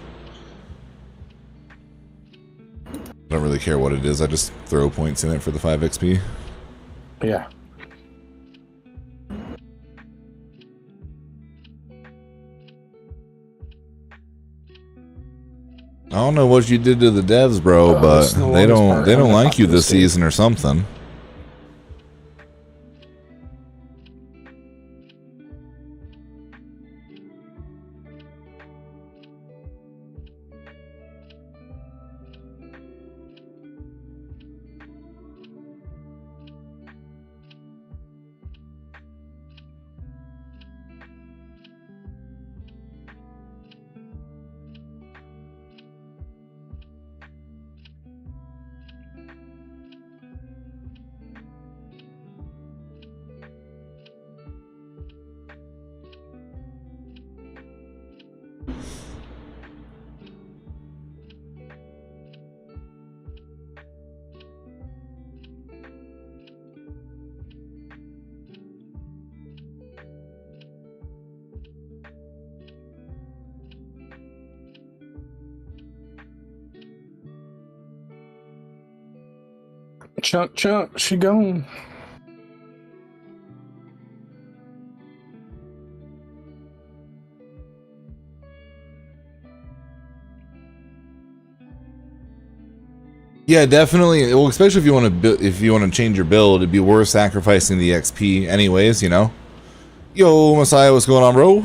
I don't really care what it is. I just throw points in it for the 5 XP. Yeah. I don't know what you did to the devs, bro, but they don't like you this season or something. Chunk, she gone. Yeah, definitely. Well, especially if you want to change your build, it'd be worth sacrificing the XP, anyways. You know. Yo, Messiah, what's going on, bro?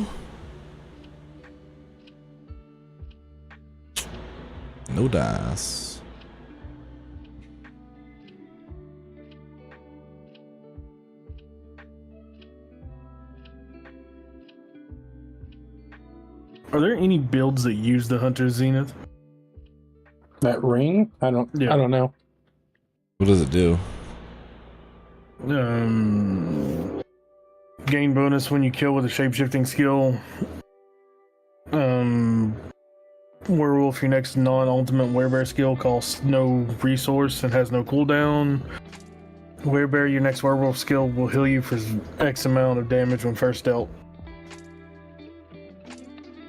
No dice. Are there any builds that use the Hunter's Zenith? That ring? I don't know. What does it do? Gain bonus when you kill with a shapeshifting skill. Werewolf, your next non-ultimate werebear skill costs no resource and has no cooldown. Werebear, your next werewolf skill will heal you for X amount of damage when first dealt.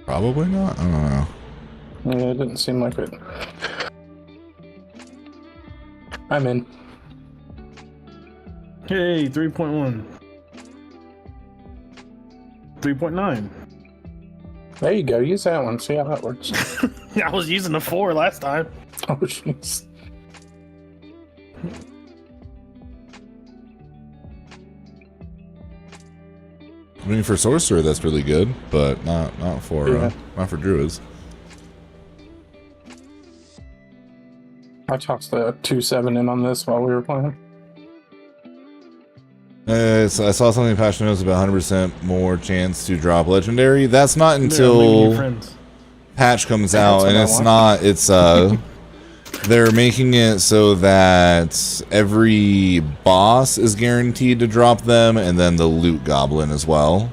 Probably not. I don't know. Yeah, it didn't seem like it. I'm in. Hey, 3.1. 3.9. There you go. Use that one. See how that works. I was using the 4 last time. Oh, jeez. I mean, for sorcerer, that's really good, but not for druids. I tossed the 2/7 in on this while we were playing. I saw something Passion knows about 100% more chance to drop legendary. That's not until patch comes out, and it's not. It's they're making it so that every boss is guaranteed to drop them, and then the loot goblin as well.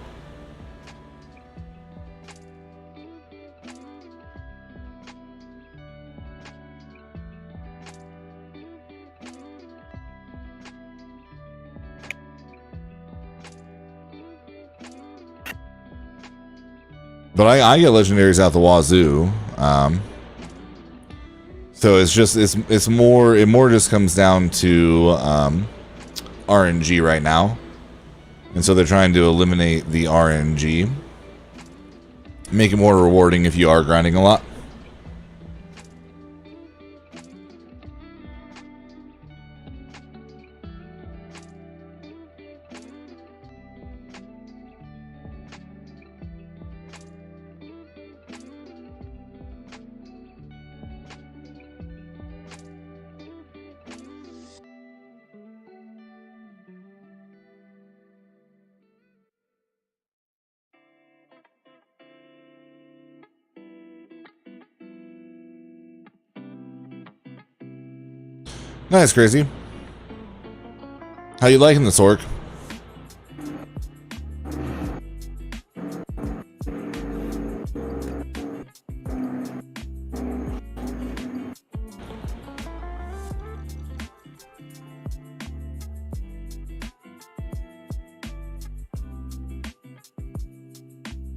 But I get legendaries out the wazoo. So it's just it more just comes down to RNG right now. And so they're trying to eliminate the RNG. Make it more rewarding if you are grinding a lot. Nice, Crazy. How you liking this orc?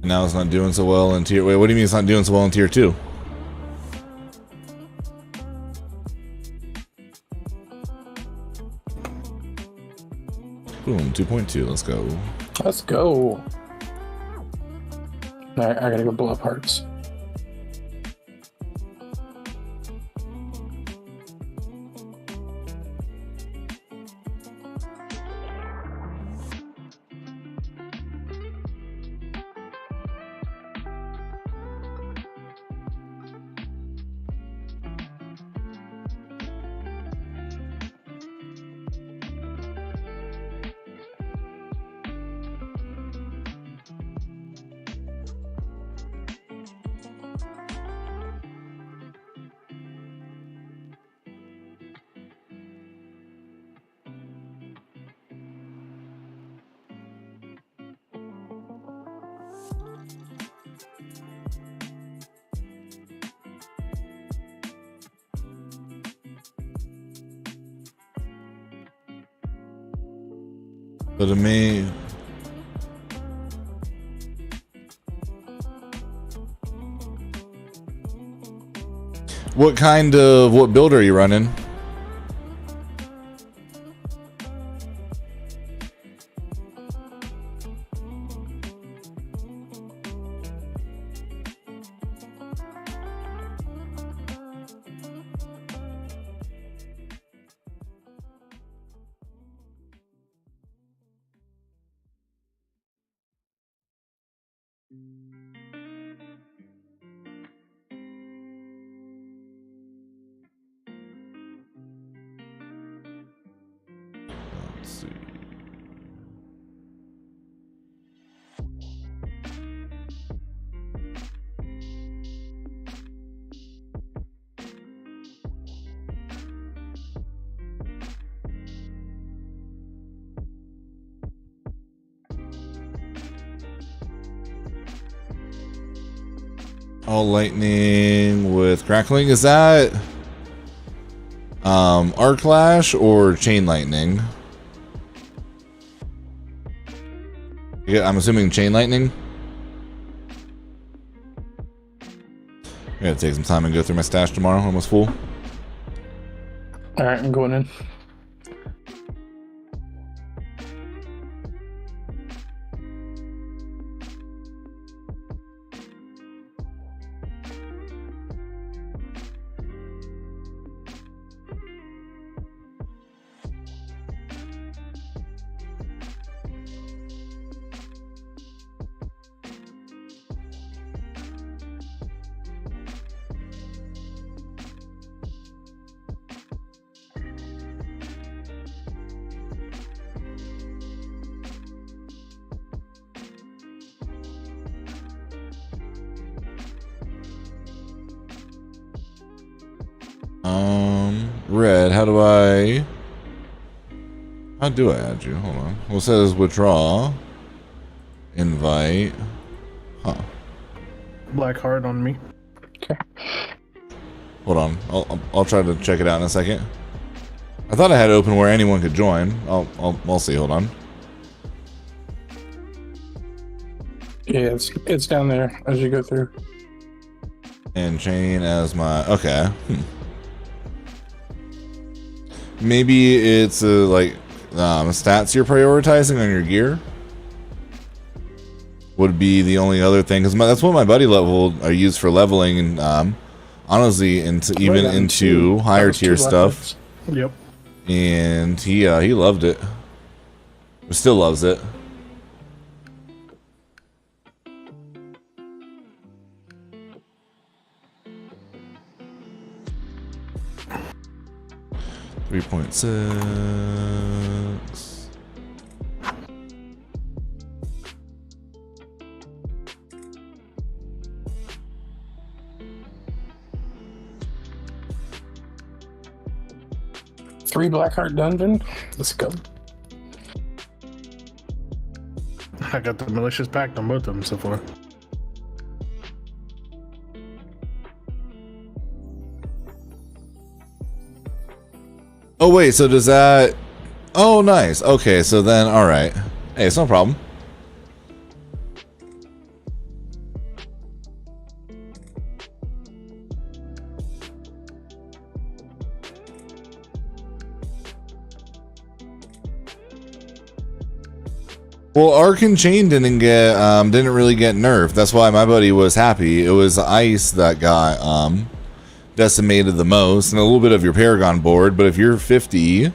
Now it's not doing so well in tier... Wait, what do you mean it's not doing so well in tier 2? Boom, 2.2, let's go. Let's go. Alright, I gotta go blow up hearts. So to me, what build are you running? Let's see. All lightning with crackling. Is that arc lash or chain lightning? Yeah, I'm assuming chain lightning. I gotta take some time and go through my stash tomorrow. Almost full. Alright, I'm going in. Red, how do I add you? Hold on. Well, it says withdraw, invite. Huh. Black heart on me. Okay. Hold on. I'll try to check it out in a second. I thought I had it open where anyone could join. I'll see. Hold on. Yeah, it's down there as you go through. And chain as my... Okay. Maybe it's like stats you're prioritizing on your gear. Would be the only other thing, because that's what my buddy leveled. I used for leveling, and honestly, into higher tier stuff. Yep. And he loved it. Still loves it. $3.6. Three Blackheart dungeon. Let's go. I got the malicious pact on both of them so far. Oh wait, so does that... Oh nice. Okay, so then alright. Hey, it's no problem. Well, Arc and Chain didn't really get nerfed. That's why my buddy was happy. It was Ice that got decimated the most, and a little bit of your Paragon board. But if you're 50,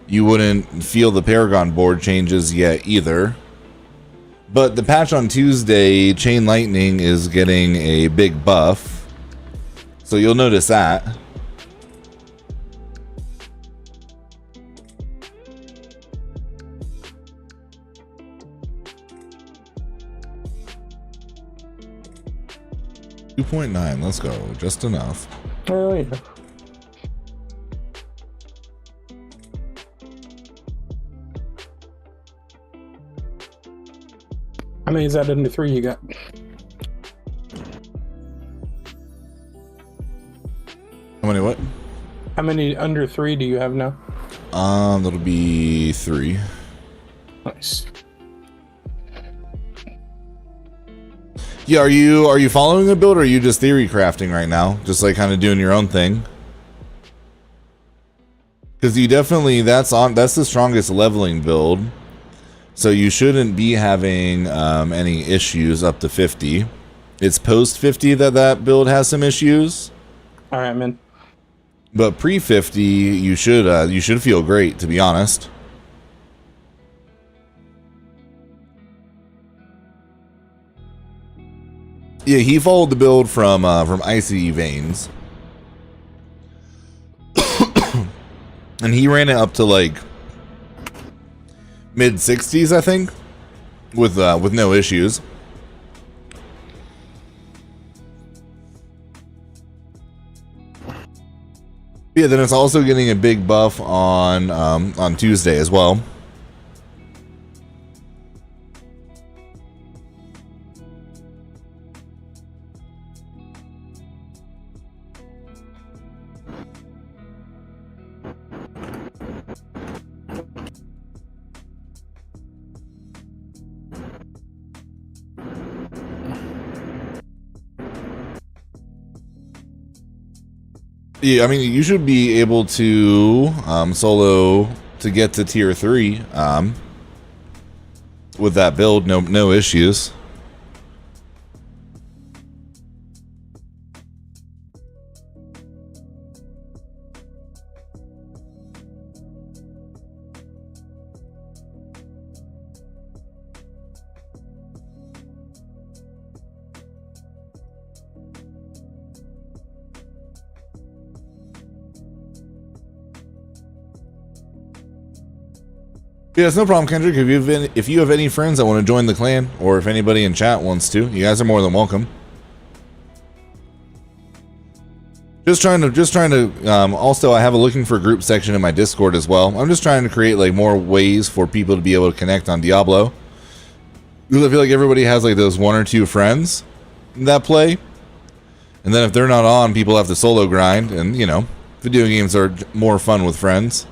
you wouldn't feel the Paragon board changes yet either. But the patch on Tuesday, Chain Lightning is getting a big buff, so you'll notice that. $2.9, let's go. Just enough. Oh yeah. How many is that into 3 you got? How many what? How many under 3 do you have now? That'll be 3. Nice. Yeah, are you following a build, or are you just theory crafting right now? Just like kind of doing your own thing? Because you definitely, that's the strongest leveling build. So you shouldn't be having any issues up to 50. It's post 50 that build has some issues. Alright, man. But pre 50, you should feel great, to be honest. Yeah, he followed the build from Icy Veins, and he ran it up to like mid 60s, I think, with no issues. Yeah, then it's also getting a big buff on Tuesday as well. Yeah, I mean, you should be able to solo to get to tier 3 with that build, no issues. Yeah, it's no problem, Kendrick. If you have any friends that want to join the clan, or if anybody in chat wants to, you guys are more than welcome. Just trying to. Also, I have a looking for group section in my Discord as well. I'm just trying to create like more ways for people to be able to connect on Diablo, because I feel like everybody has like those 1 or 2 friends that play, and then if they're not on, people have to solo grind, and you know, video games are more fun with friends.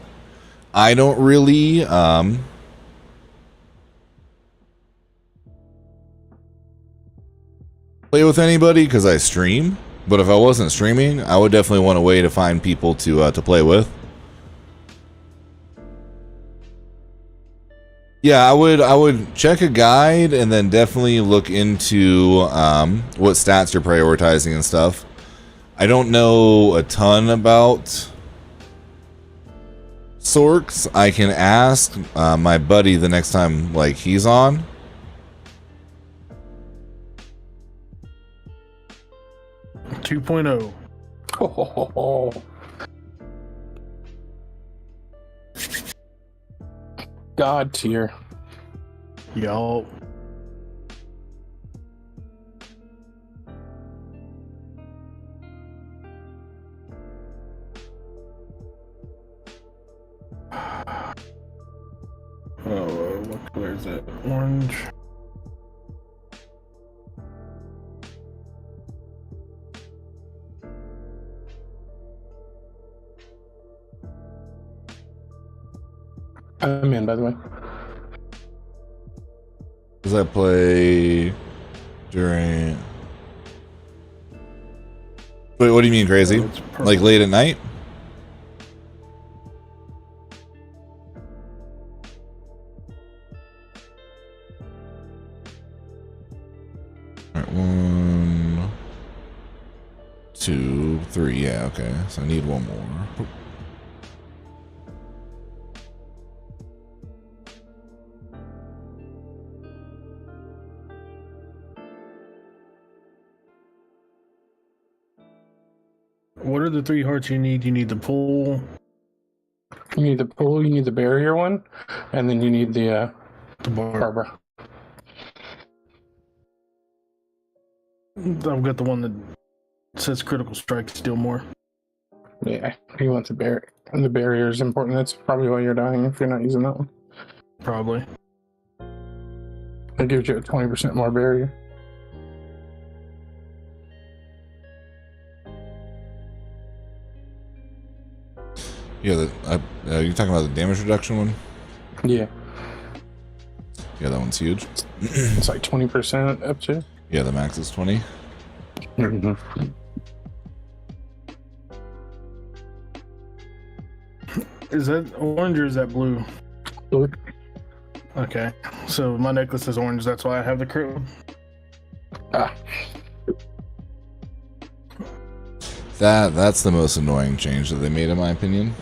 I don't really play with anybody because I stream. But if I wasn't streaming, I would definitely want a way to find people to play with. Yeah, I would check a guide and then definitely look into what stats you're prioritizing and stuff. I don't know a ton about Sorks. I can ask my buddy the next time like he's on. Two 2.0. Oh. God tier. Y'all. Oh, what color is that? Orange. I'm in, by the way. Does that play during... Wait, what do you mean crazy? Like late at night? Alright, 1, 2, 3. Yeah, okay. So I need one more. What are the 3 hearts you need? You need the pull. You need the pull, you need the barrier one, and then you need the Barbara. I've got the one that says critical strike, steal more. Yeah, you want the barrier. And the barrier is important. That's probably why you're dying if you're not using that one. Probably. It gives you a 20% more barrier. Yeah, you're talking about the damage reduction one? Yeah. Yeah, that one's huge. It's like 20% up to. Yeah, the max is 20. Mm-hmm. Is that orange or is that blue? Blue. Okay. So my necklace is orange, that's why I have the crit. Ah. That's the most annoying change that they made, in my opinion.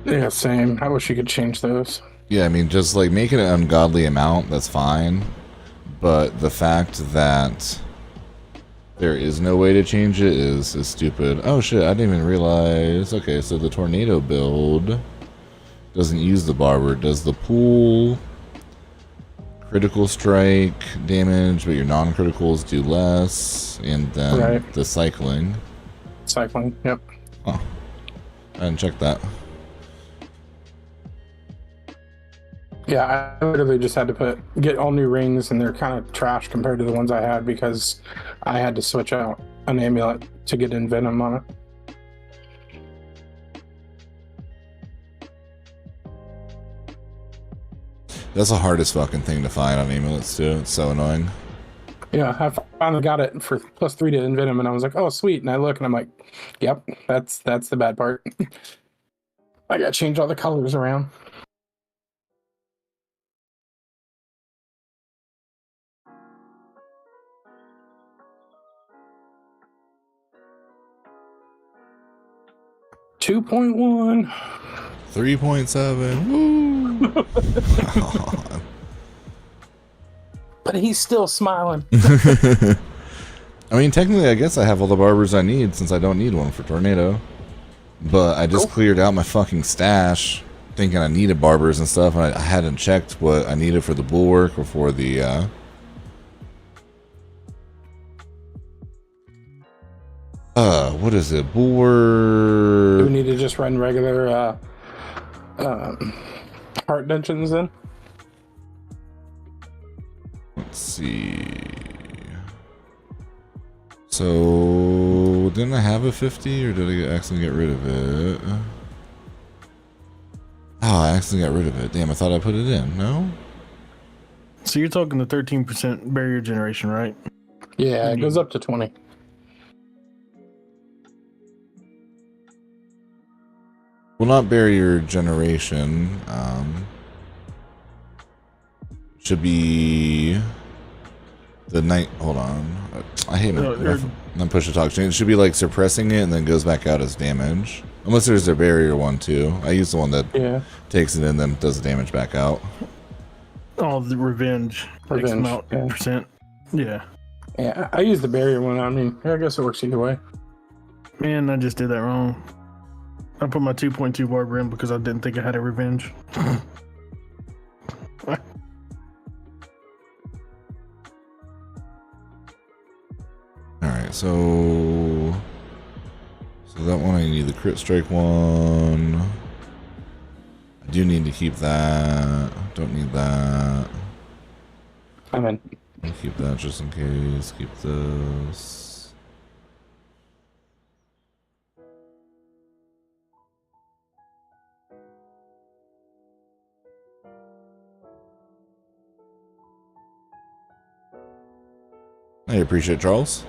Yeah, same. I wish you could change those. Yeah, I mean, just like making an ungodly amount, that's fine. But the fact that there is no way to change it is stupid. Oh shit, I didn't even realize. Okay, so the tornado build doesn't use the barber, does the pool, critical strike damage, but your non-criticals do less, and then the cycling. Cycling, yep. Oh, I didn't check that. Yeah, I literally just had to get all new rings, and they're kind of trash compared to the ones I had because I had to switch out an amulet to get in venom on it. That's the hardest fucking thing to find on amulets too. It's so annoying. Yeah, I finally got it for +3 to Envenom, and I was like, oh, sweet. And I look, and I'm like, yep, that's the bad part. I got to change all the colors around. $2.1. 3.7. Woo! But he's still smiling. I mean, technically, I guess I have all the barbers I need since I don't need one for tornado. But I just cleared out my fucking stash thinking I needed barbers and stuff, and I hadn't checked what I needed for the Bulwark or for the what is it? Bulwark. We need to just run regular heart dungeons then. Let's see. So didn't I have a 50 or did I accidentally get rid of it? Oh, I accidentally got rid of it. Damn, I thought I put it in. No? So you're talking the 13% barrier generation, right? Yeah, it goes up to 20. Will not barrier generation. Should be the night. Hold on. I hate my push to talk. It should be like suppressing it and then goes back out as damage. Unless there's a barrier one too. I use the one that takes it and then does the damage back out. Oh, the revenge. X amount percent. Yeah. Yeah, I use the barrier one. I mean, I guess it works either way. Man, I just did that wrong. I put my 2.2 barber in because I didn't think I had a revenge. Alright, so that one I need the crit strike one. I do need to keep that. Don't need that. I'm in. I'll keep that just in case. Keep this. I appreciate it, Charles.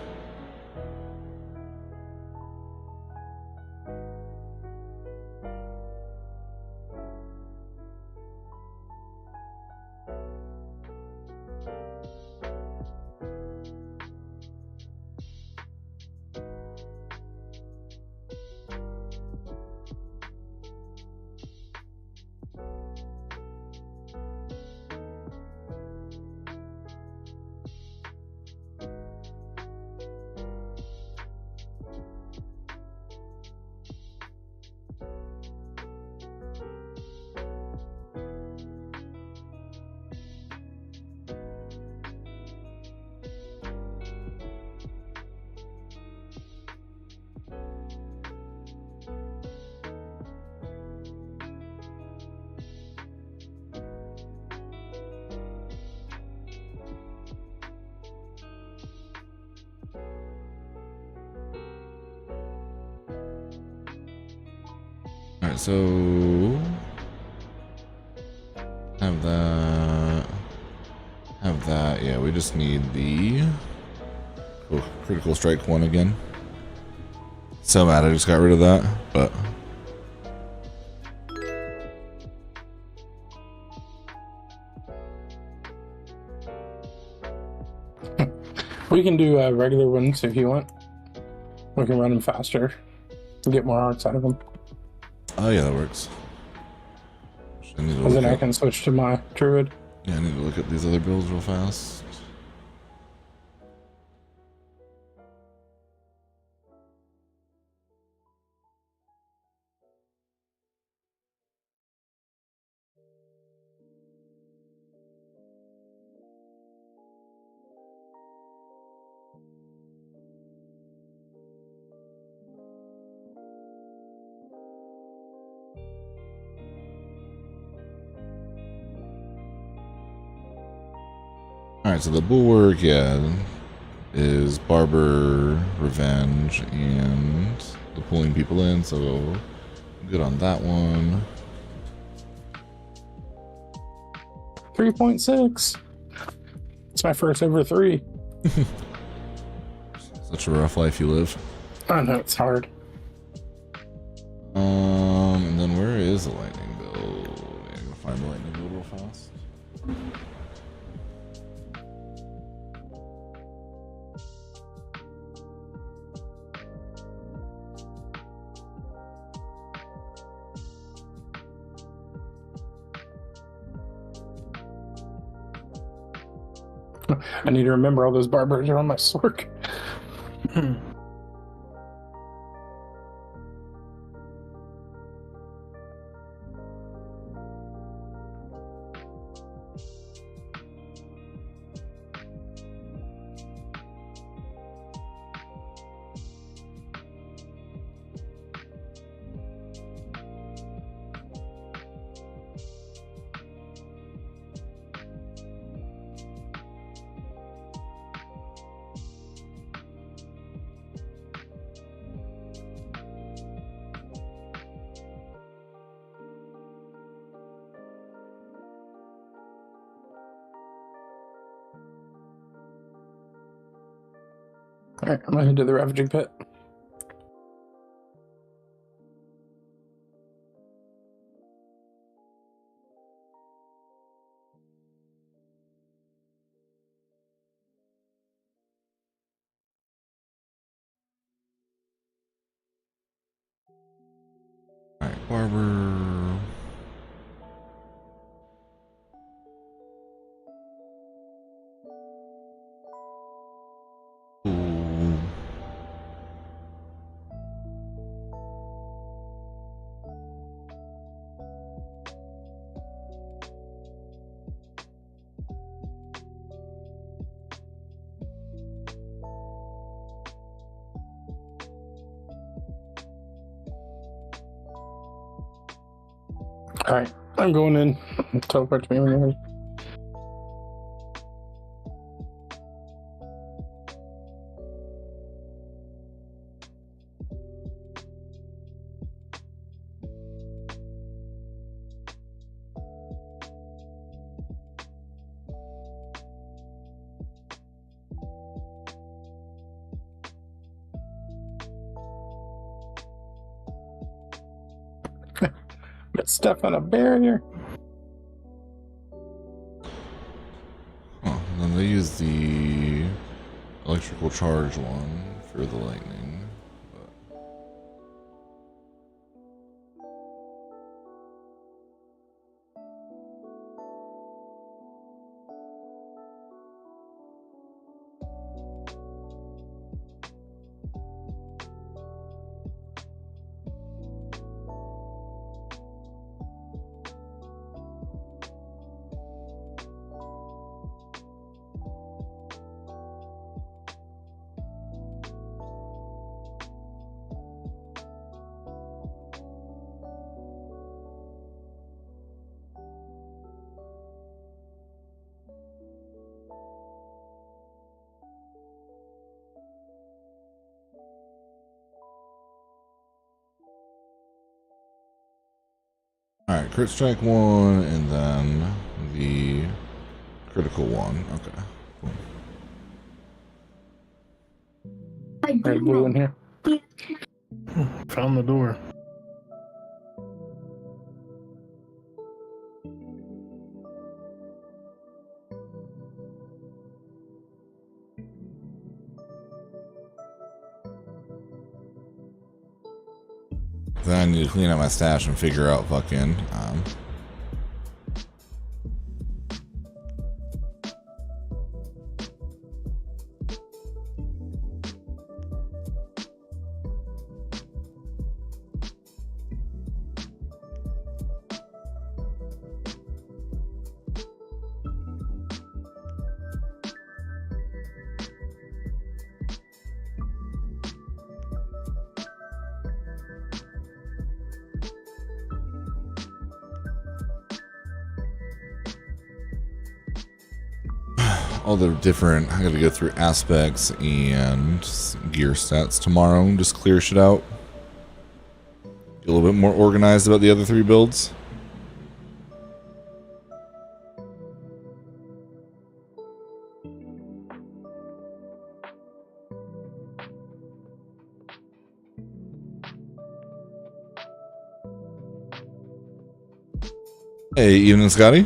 Alright, so have that. Yeah, we just need the critical strike one again. So mad I just got rid of that, but we can do regular ones if you want. We can run them faster and get more arts out of them. oh yeah, that works. And then I can switch to my Druid. Yeah, I need to look at these other builds real fast. Alright, so the Bulwark, is Barber, Revenge, and the pulling people in, so good on that one. 3.6. It's my first ever 3. Such a rough life you live. I know, it's hard. And then where is the lightning build? I'm gonna find the lightning build real fast. I need to remember all those barbers are on my sword. Alright, I'm gonna head to the ravaging pit. Alright, barber. Ooh. Alright, I'm going in. Teleport to me when you're ready. Got stuff on a barrier. Oh, and then they use the electrical charge one for the lightning. But... Alright, crit strike one, and then the critical one. Okay, cool. Alright, blue in here. Found the door. Then I need to clean up my stash and figure out fucking all the different. I gotta go through aspects and gear stats tomorrow and just clear shit out. Get a little bit more organized about the other three builds. Hey, evening, Scotty.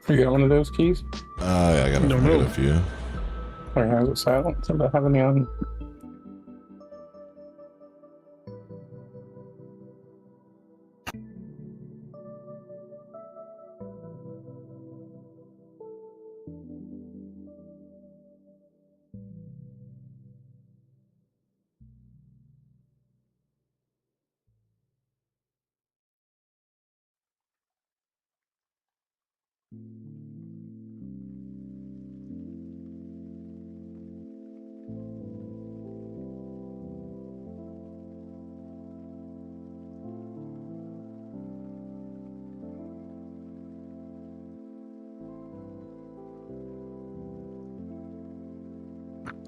You got one of those keys? Yeah, I got a few. Or has it silent? Does it have any on?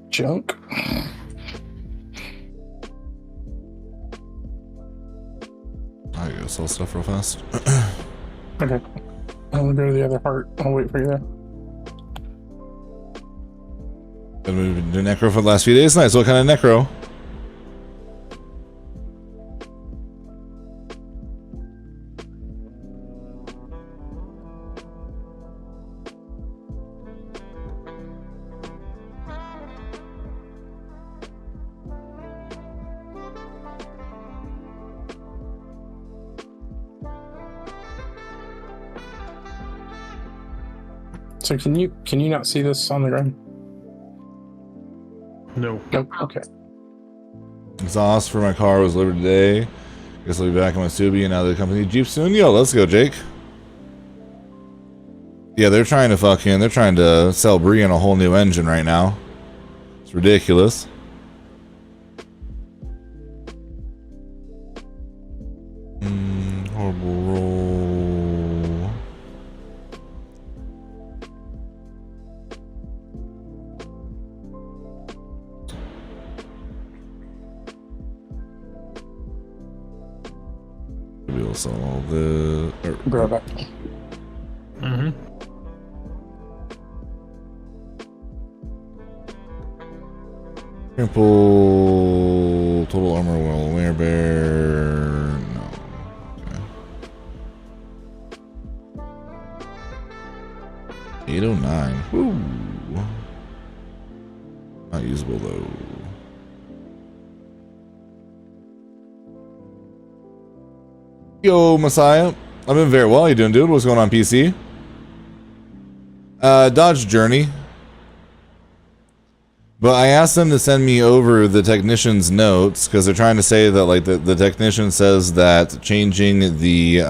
Junk. go sell stuff real fast. Okay. I'll go to the other part. I'll wait for you there. Been moving to necro for the last few days. Nice. What kind of necro? So can you not see this on the ground? No. Nope. Okay. Exhaust for my car was delivered today. Guess I'll be back in my Subi and out of the company Jeep soon. Yo, let's go, Jake. Yeah, they're trying to sell Bree on a whole new engine right now. It's ridiculous. Horrible roll. We'll sell all the. Bro, back. Mm-hmm. Triple total armor well wear bear. No. Okay. 809. Woo. Not usable though. Yo, Messiah. I've been very well. How you doing, dude? What's going on, PC? Dodge Journey. But I asked them to send me over the technician's notes because they're trying to say that, like, the technician says that changing the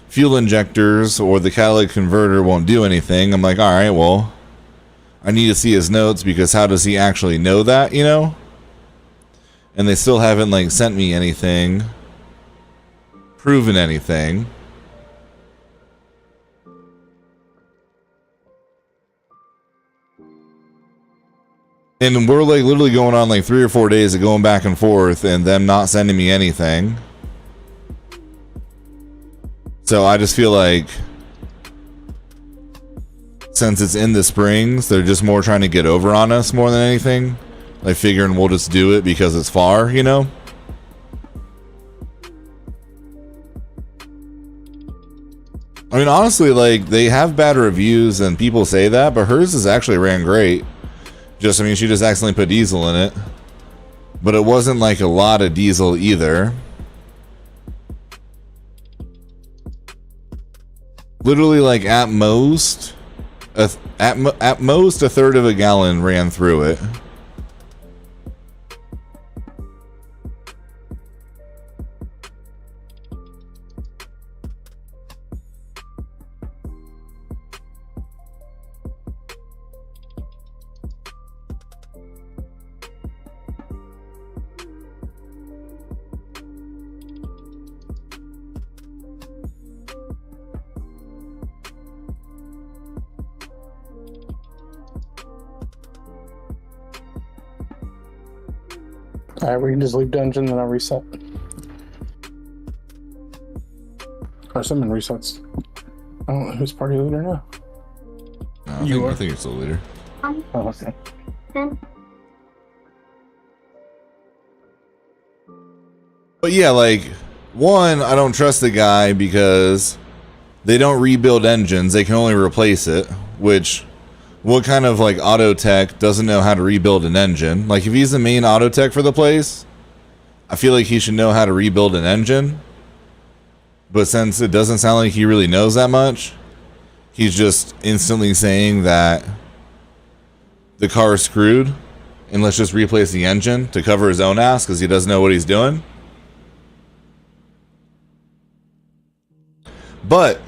fuel injectors or the catalytic converter won't do anything. I'm like, all right, well, I need to see his notes because how does he actually know that, you know? And they still haven't, like, sent me anything, proven anything. And we're like literally going on like 3 or 4 days of going back and forth and them not sending me anything. So I just feel like since it's in the Springs, they're just more trying to get over on us more than anything. Like figuring we'll just do it because it's far, you know? I mean, honestly, like they have bad reviews and people say that, but hers is actually ran great. Just, I mean, she just accidentally put diesel in it. But it wasn't like a lot of diesel either. Literally, like at most a third of a gallon ran through it. Alright, we can just leave dungeon and I'll reset. Or someone resets. I don't know who's party leader now. No, I think it's the leader. Oh, okay. But yeah, like, one, I don't trust the guy because they don't rebuild engines, they can only replace it, which, what kind of, like, auto tech doesn't know how to rebuild an engine? Like, if he's the main auto tech for the place, I feel like he should know how to rebuild an engine. But since it doesn't sound like he really knows that much, he's just instantly saying that the car is screwed and let's just replace the engine to cover his own ass because he doesn't know what he's doing. But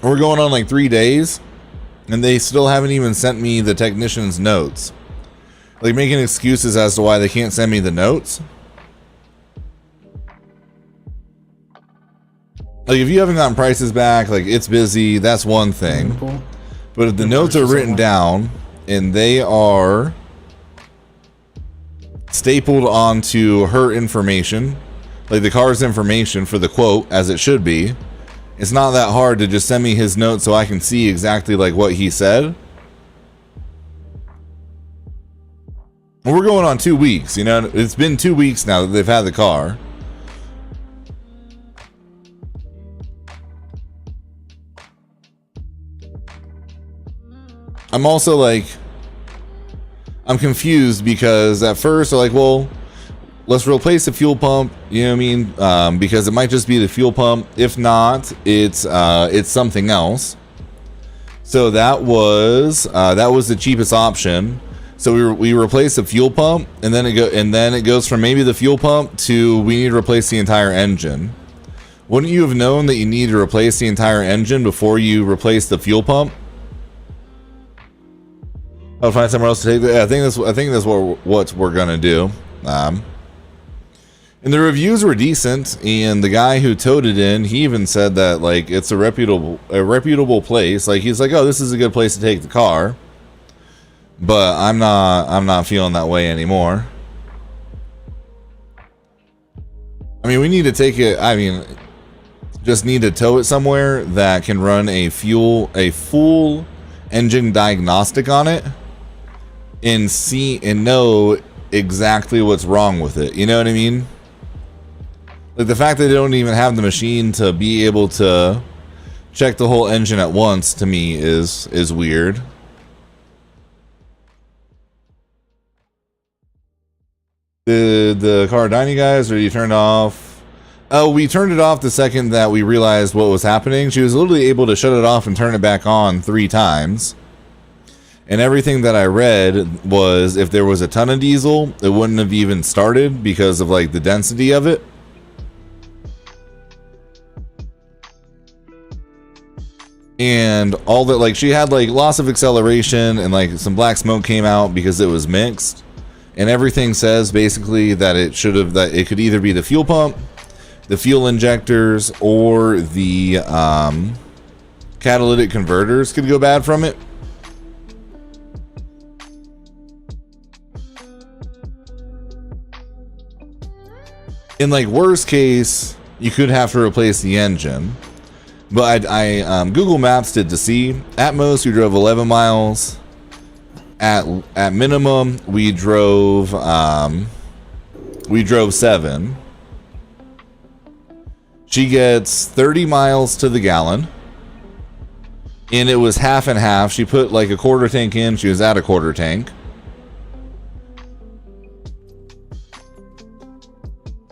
we're going on like 3 days and they still haven't even sent me the technician's notes. Like making excuses as to why they can't send me the notes. Like if you haven't gotten prices back, like it's busy, that's one thing. But if the notes are written down and they are stapled onto her information, like the car's information for the quote, as it should be. It's not that hard to just send me his notes so I can see exactly like what he said. And we're going on 2 weeks, you know, it's been 2 weeks now that they've had the car. I'm also like, I'm confused because at first they're like, well, let's replace the fuel pump, you know what I mean? Because it might just be the fuel pump. If not, it's something else. So that was the cheapest option. So we replaced the fuel pump, and then it goes from maybe the fuel pump to we need to replace the entire engine. Wouldn't you have known that you need to replace the entire engine before you replace the fuel pump? I'll find somewhere else to take that. I think that's what we're gonna do. And the reviews were decent, and the guy who towed it in, he even said that like it's a reputable place. Like he's like, oh, this is a good place to take the car. But I'm not feeling that way anymore. I mean, we need to take it. I mean, just need to tow it somewhere that can run a full engine diagnostic on it and see and know exactly what's wrong with it. You know what I mean? Like the fact that they don't even have the machine to be able to check the whole engine at once, to me is weird. Did the car dying, you guys, or you turned off? Oh, we turned it off the second that we realized what was happening. She was literally able to shut it off and turn it back on 3 times. And everything that I read was if there was a ton of diesel, it wouldn't have even started because of like the density of it. And all that, like she had like loss of acceleration and like some black smoke came out because it was mixed. And everything says basically that it could either be the fuel pump, the fuel injectors, or the catalytic converters could go bad from it. In like worst case, you could have to replace the engine. But I Google Maps did to see. At most, we drove 11 miles. At minimum, we drove 7. She gets 30 miles to the gallon, and it was half and half. She put like a quarter tank in. She was at a quarter tank.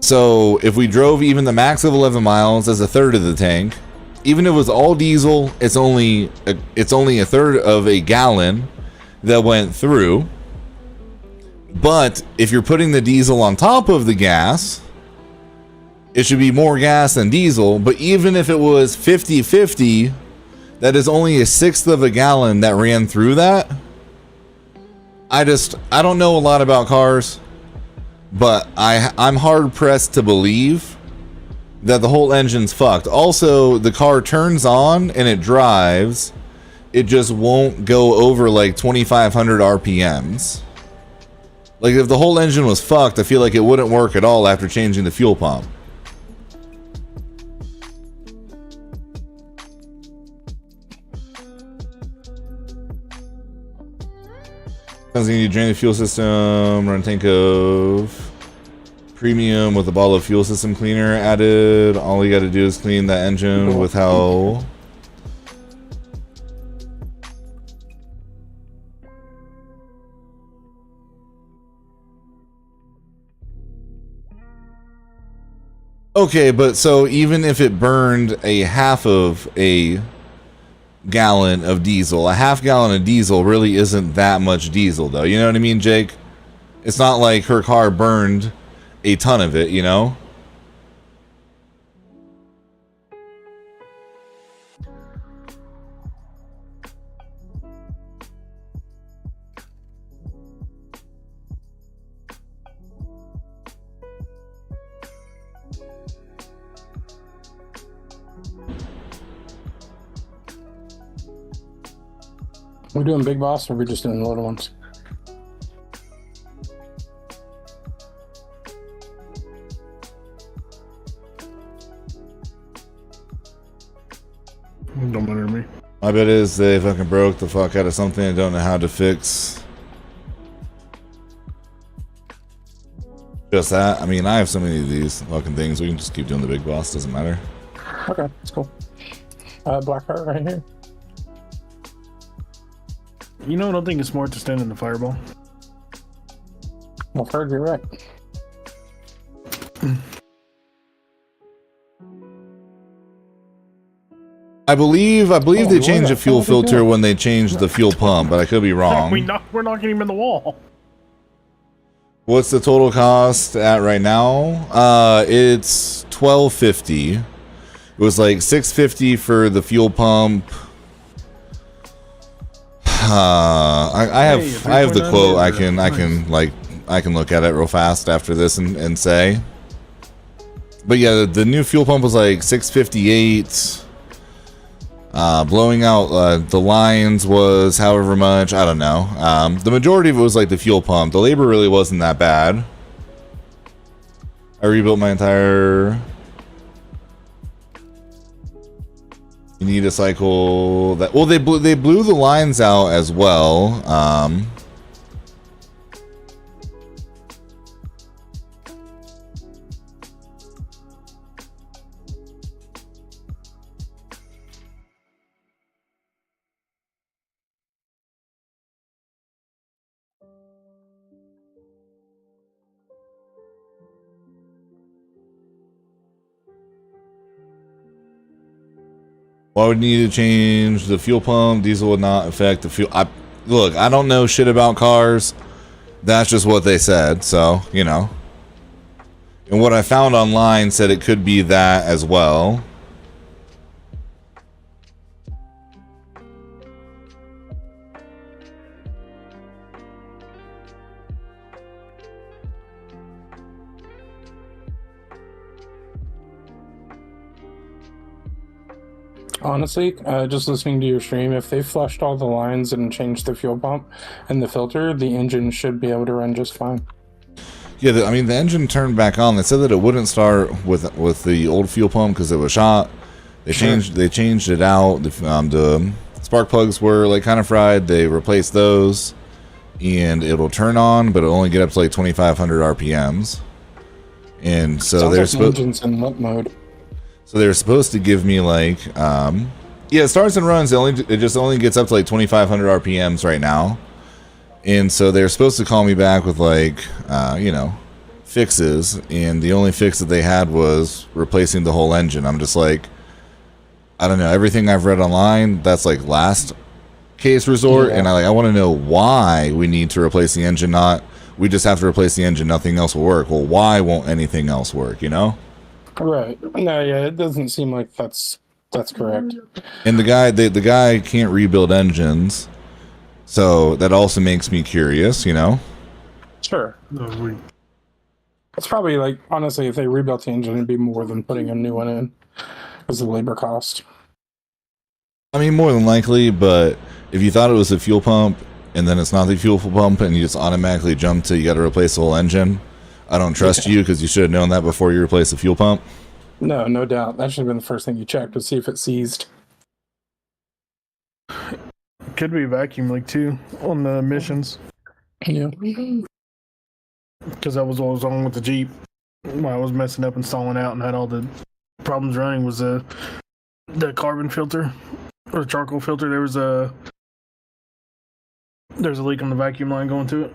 So if we drove even the max of 11 miles as a third of the tank, even if it was all diesel, it's only a third of a gallon that went through. But if you're putting the diesel on top of the gas, it should be more gas than diesel. But even if it was 50-50, that is only a sixth of a gallon that ran through that. I don't know a lot about cars, but I'm hard pressed to believe that the whole engine's fucked. Also, the car turns on and it drives. It just won't go over like 2,500 RPMs. Like if the whole engine was fucked, I feel like it wouldn't work at all after changing the fuel pump. Sounds like you drain the fuel system, run a tank of premium with a bottle of fuel system cleaner added. All you got to do is clean that engine with how... Okay, but so even if it burned a half of a gallon of diesel, a half gallon of diesel really isn't that much diesel though. You know what I mean, Jake? It's not like her car burned a ton of it, you know? We doing big boss or we just doing the little ones? Don't matter to me. My bet is they fucking broke the fuck out of something and don't know how to fix just that. I mean, I have so many of these fucking things. We can just keep doing the big boss. Doesn't matter. Okay, that's cool. Black heart right here. You know, I don't think it's smart to stand in the fireball. Well, heard you're right. I believe they changed the fuel What the hell filter did when they changed the fuel pump, but I could be wrong. We're knocking him in the wall. What's the total cost at right now? It's $12.50. It was like $6.50 for the fuel pump. I have the quote. I can look at it real fast after this and say. But yeah, the new fuel pump was like $6.58. Blowing out the lines was however much, I don't know. The majority of it was like the fuel pump. The labor really wasn't that bad. I rebuilt my entire... You need a cycle that... Well, they blew the lines out as well. Why would need to change the fuel pump? Diesel would not affect the fuel. Look, I don't know shit about cars. That's just what they said, so, you know. And what I found online said it could be that as well. Honestly, just listening to your stream, if they flushed all the lines and changed the fuel pump and the filter, the engine should be able to run just fine. Yeah, I mean, the engine turned back on. They said that it wouldn't start with the old fuel pump because it was shot. They changed it out. The spark plugs were like kind of fried. They replaced those, and it'll turn on, but it'll only get up to like 2,500 RPMs. And so they're supposed. Engine's in limp mode. So they're supposed to give me like, yeah, it starts and runs. It just only gets up to like 2,500 RPMs right now. And so they're supposed to call me back with like, you know, fixes. And the only fix that they had was replacing the whole engine. I'm just like, I don't know. Everything I've read online, that's like last case resort. Yeah. And I want to know why we need to replace the engine. Not, we just have to replace the engine. Nothing else will work. Well, why won't anything else work, you know? Right. No, yeah, it doesn't seem like that's correct. And the guy can't rebuild engines, so that also makes me curious, you know? Sure. It's probably like, honestly, if they rebuilt the engine, it'd be more than putting a new one in because of the labor cost. I mean, more than likely, but if you thought it was a fuel pump and then it's not the fuel pump and you just automatically jump to you got to replace the whole engine, I don't trust you because you should have known that before you replaced the fuel pump. No doubt. That should have been the first thing you checked to see if it seized. Could be vacuum leak too on the missions. Yeah. Because that was what was wrong with the Jeep. When I was messing up and stalling out and had all the problems running was the carbon filter or the charcoal filter. There's a leak on the vacuum line going to it.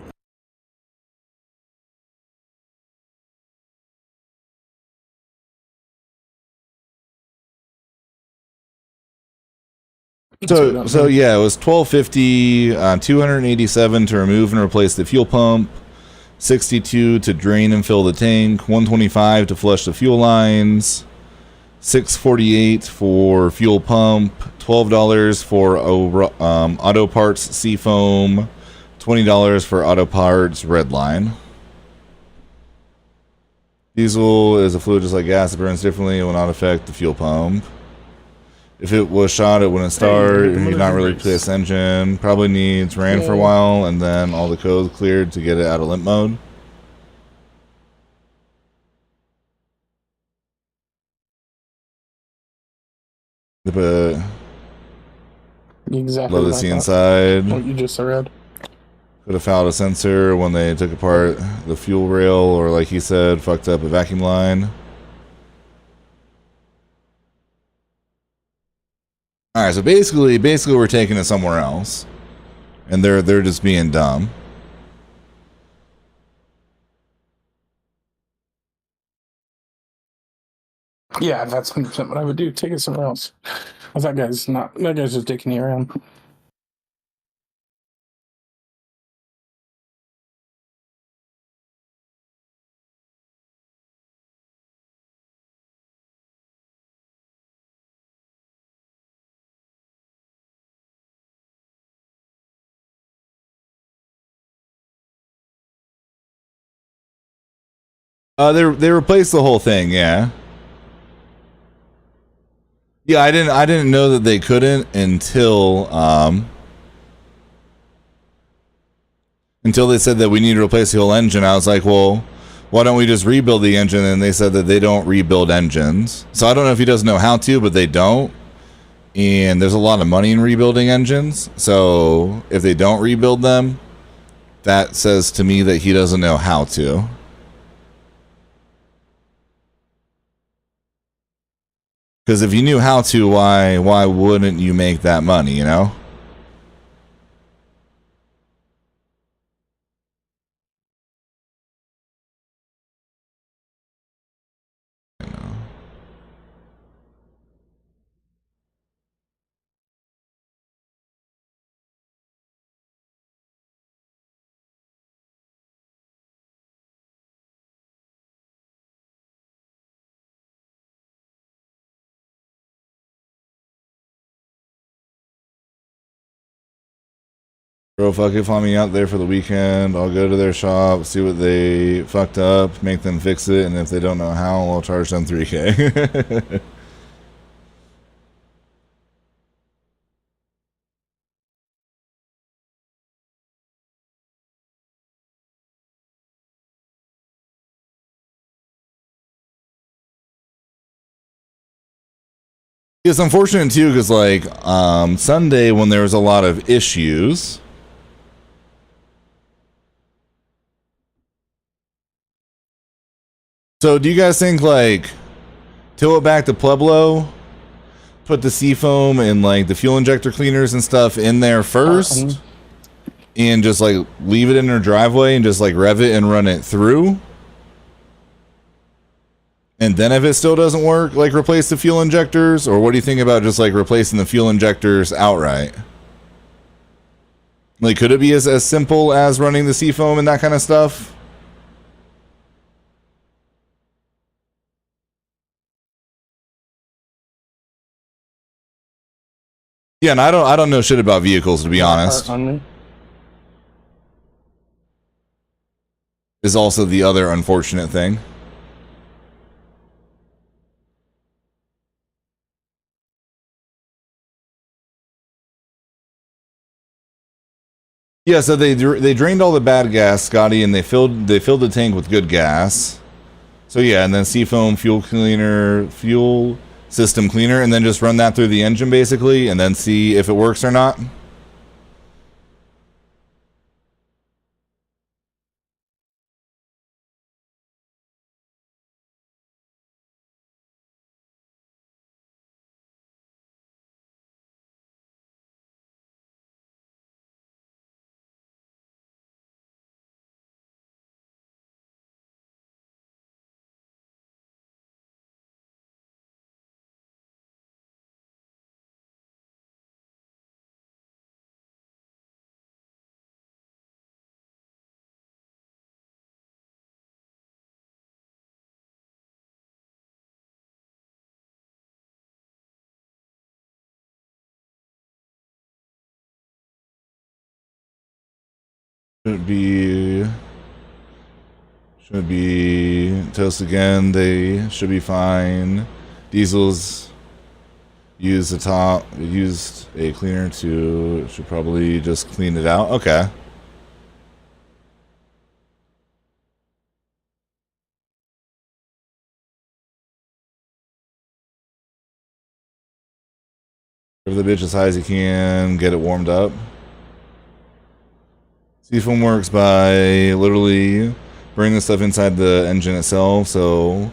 So yeah, it was $12.50, $287 to remove and replace the fuel pump, $62 to drain and fill the tank, $125 to flush the fuel lines, $648 for fuel pump, $12 for auto parts seafoam, $20 for auto parts red line. Diesel is a fluid just like gas. It burns differently. It will not affect the fuel pump. If it was shot, it wouldn't start. If you not really replace engine, probably needs ran for a while, and then all the code cleared to get it out of limp mode. But Exactly Love to what I see thought. inside. What you just read. Could have fouled a sensor when they took apart the fuel rail, or like he said, fucked up a vacuum line. All right, so basically we're taking it somewhere else, and they're just being dumb. Yeah, that's 100% what I would do. Take it somewhere else. That guy's just dicking you around. They replaced the whole thing, yeah. Yeah, I didn't know that they couldn't until they said that we need to replace the whole engine. I was like, well, why don't we just rebuild the engine? And they said that they don't rebuild engines. So I don't know if he doesn't know how to, but they don't. And there's a lot of money in rebuilding engines. So if they don't rebuild them, that says to me that he doesn't know how to. Because if you knew how to, why wouldn't you make that money, you know? Bro, fuck it, fly me out there for the weekend. I'll go to their shop, see what they fucked up, make them fix it, and if they don't know how, I'll charge them $3K. It's unfortunate too, because like Sunday when there was a lot of issues. So do you guys think like tow it back to Pueblo, put the seafoam and like the fuel injector cleaners and stuff in there first, and just like leave it in their driveway and just like rev it and run it through? And then if it still doesn't work, like replace the fuel injectors? Or what do you think about just like replacing the fuel injectors outright? Like, could it be as simple as running the seafoam and that kind of stuff? Yeah, and I don't know shit about vehicles, to be honest. Is also the other unfortunate thing. Yeah, so they drained all the bad gas, Scotty, and they filled the tank with good gas. So yeah, and then seafoam, fuel cleaner, fuel system cleaner, and then just run that through the engine basically, and then see if it works or not. Should be toast again. They should be fine. Diesels used a cleaner to should probably just clean it out. Okay. Cover the bitch as high as you can, get it warmed up. Seafoam works by literally bringing the stuff inside the engine itself, so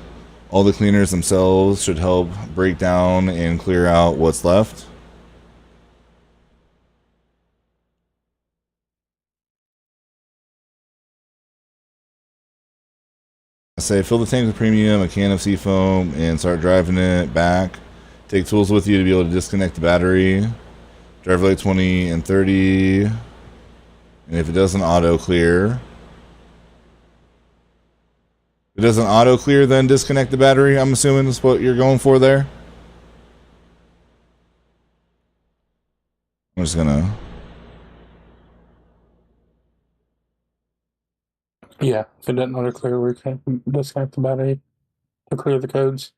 all the cleaners themselves should help break down and clear out what's left. I say fill the tank with premium, a can of seafoam, and start driving it back. Take tools with you to be able to disconnect the battery. Drive like 20 and 30. And if it doesn't auto clear, then disconnect the battery. I'm assuming that's what you're going for there. I'm just gonna. Yeah, if it doesn't auto clear, we can disconnect the battery to clear the codes.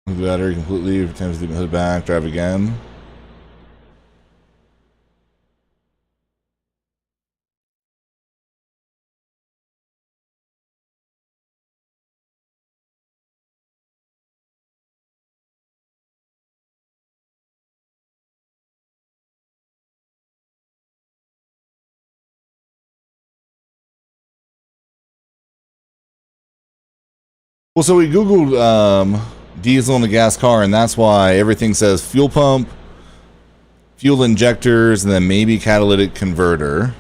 Move the battery completely, pretend to put it back, drive again. Well, so we Googled diesel in a gas car, and that's why everything says fuel pump, fuel injectors, and then maybe catalytic converter.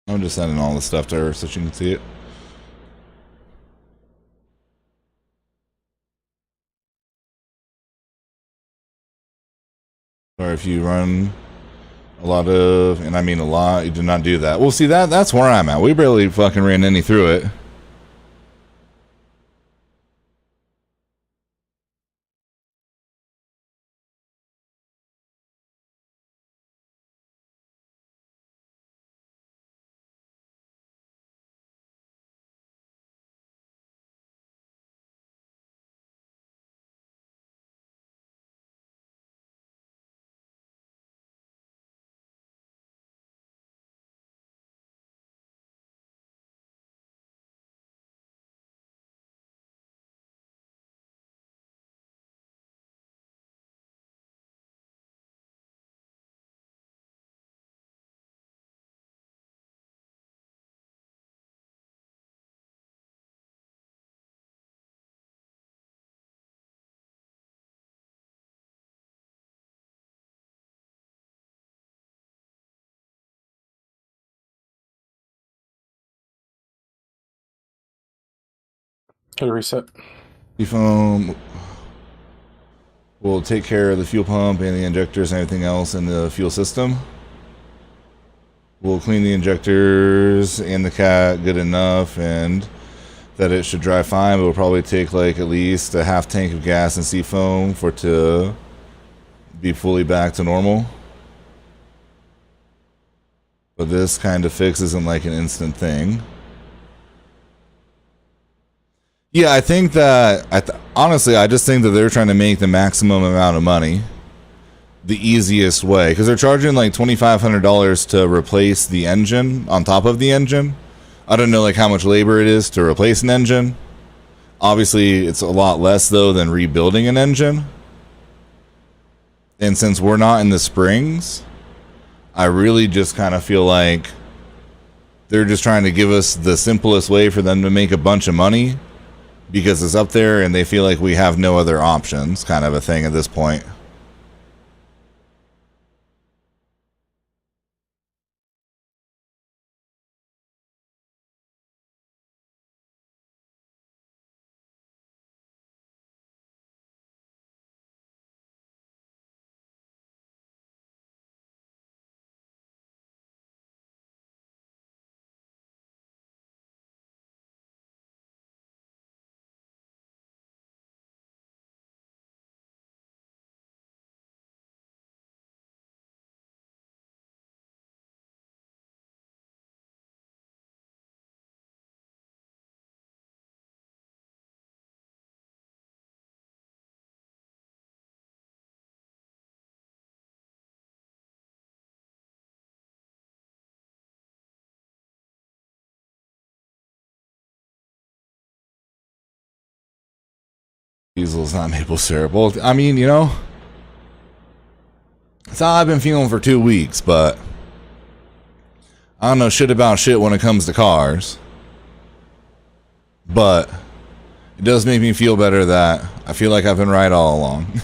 I'm just sending all the stuff to her so she can see it. Or if you run a lot of, and I mean a lot, you do not do that. Well, see, that's where I'm at. We barely fucking ran any through it. Okay, reset. Seafoam will take care of the fuel pump and the injectors and everything else in the fuel system. We'll clean the injectors and the cat good enough, and that it should dry fine, but it'll probably take like at least a half tank of gas and seafoam for it to be fully back to normal. But this kind of fix isn't like an instant thing. Yeah, I think that honestly, I just think that they're trying to make the maximum amount of money the easiest way, because they're charging like $2,500 to replace the engine on top of the engine. I don't know like how much labor it is to replace an engine. Obviously, it's a lot less though than rebuilding an engine. And since we're not in the springs, I really just kind of feel like they're just trying to give us the simplest way for them to make a bunch of money, because it's up there and they feel like we have no other options, kind of a thing at this point. Diesel's not maple syrup. Well, I mean, you know, it's how I've been feeling for 2 weeks, but I don't know shit about shit when it comes to cars. But it does make me feel better that I feel like I've been right all along.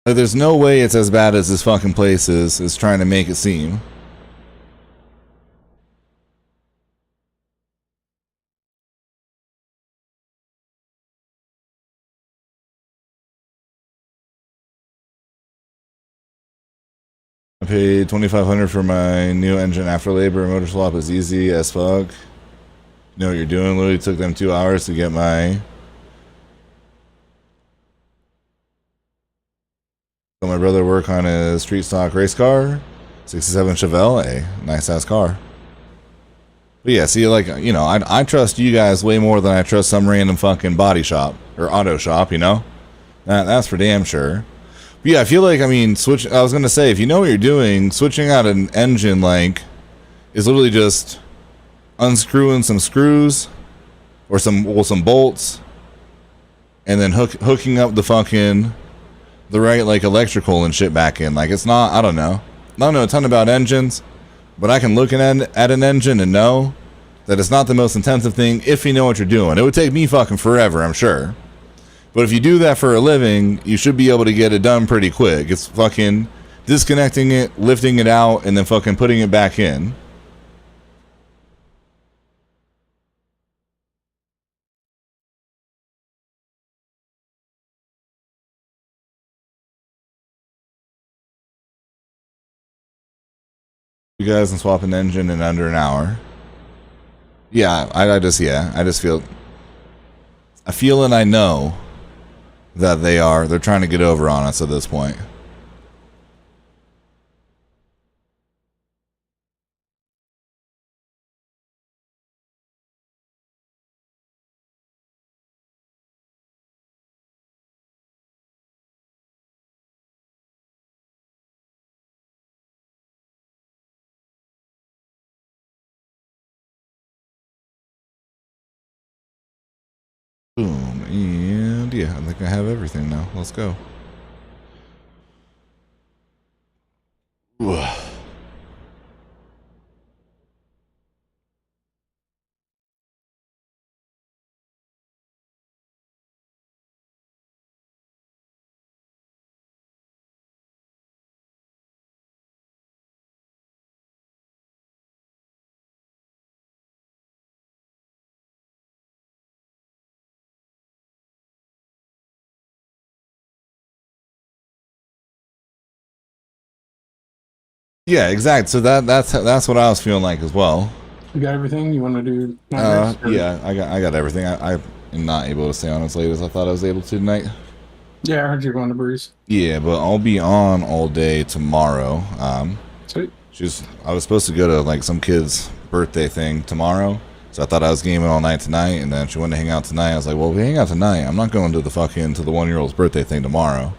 Like, there's no way it's as bad as this fucking place is trying to make it seem. I paid $2,500 for my new engine after labor. Motor swap is easy as fuck. You know what you're doing? Literally took them 2 hours to get my brother work on his street stock race car, 67 Chevelle, a nice ass car. But yeah, see, like, you know, I trust you guys way more than I trust some random fucking body shop or auto shop, you know? That's for damn sure. But yeah, I feel like, I mean, I was gonna say, if you know what you're doing, switching out an engine, like, is literally just unscrewing some screws or some bolts, and then hooking up the right, like, electrical and shit back in. Like, it's not, I don't know a ton about engines, but I can look at an engine and know that it's not the most intensive thing if you know what you're doing. It would take me fucking forever, I'm sure. But if you do that for a living, you should be able to get it done pretty quick. It's fucking disconnecting it, lifting it out, and then fucking putting it back in. You guys can swap an engine in under an hour. Yeah, I just feel, and I know that they're trying to get over on us at this point. Boom, and yeah, I think I have everything now. Let's go. Ugh. Yeah, exactly. So that's what I was feeling like as well. You got everything you want to do? Nightmares, Yeah, I got everything. I am not able to stay on as late as I thought I was able to tonight. Yeah, I heard you're going to Breeze. Yeah, but I'll be on all day tomorrow. Sweet. I was supposed to go to like some kid's birthday thing tomorrow, so I thought I was gaming all night tonight, and then she wanted to hang out tonight. I was like, well, if we hang out tonight, I'm not going to the 1-year-old's birthday thing tomorrow.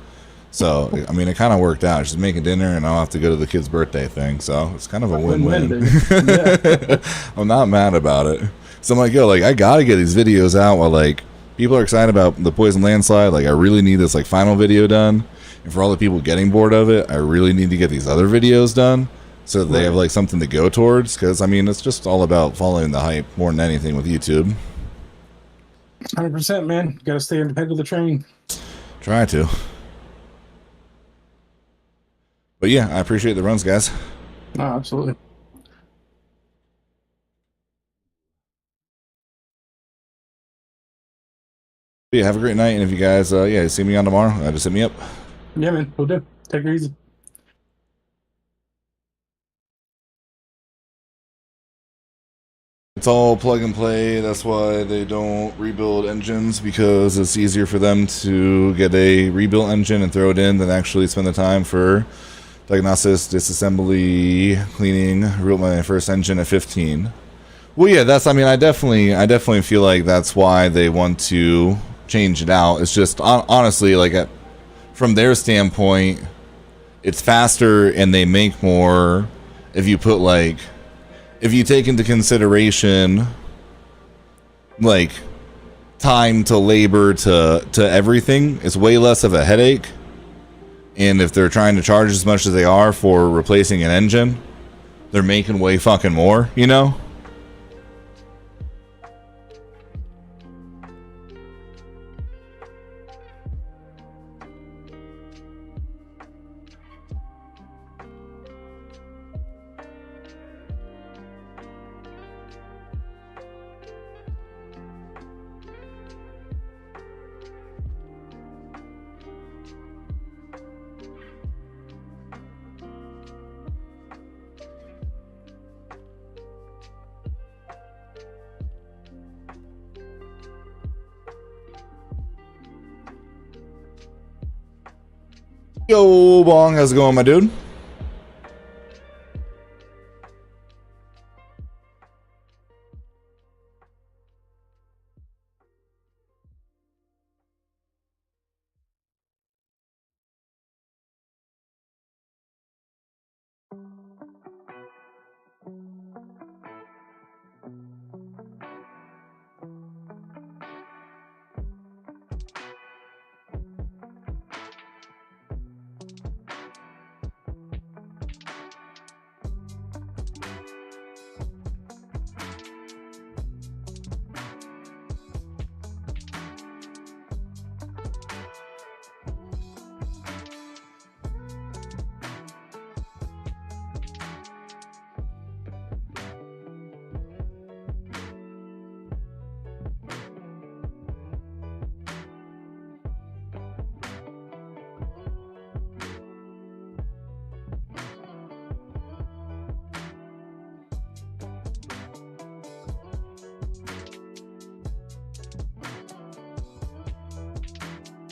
So I mean, it kind of worked out. She's making dinner, and I'll have to go to the kid's birthday thing. So it's kind of a win-win. Yeah. I'm not mad about it. So I'm like, yo, like I gotta get these videos out while like people are excited about the Poison Landslide. Like I really need this like final video done, and for all the people getting bored of it, I really need to get these other videos done so that they have like something to go towards. Because I mean, it's just all about following the hype more than anything with YouTube. 100%, man. Got to stay on the head of the train. Try to. But yeah, I appreciate the runs, guys. No, absolutely. But yeah, have a great night, and if you guys, see me on tomorrow, just hit me up. Yeah, man. We'll do. Take it easy. It's all plug and play. That's why they don't rebuild engines, because it's easier for them to get a rebuilt engine and throw it in than actually spend the time for diagnosis, disassembly, cleaning. I rebuilt my first engine at 15. Well, yeah, I definitely feel like that's why they want to change it out. It's just honestly, like from their standpoint, it's faster and they make more if you put like, if you take into consideration like time to labor to everything, it's way less of a headache. And if they're trying to charge as much as they are for replacing an engine, they're making way fucking more, you know? Yo, Bong, how's it going, my dude?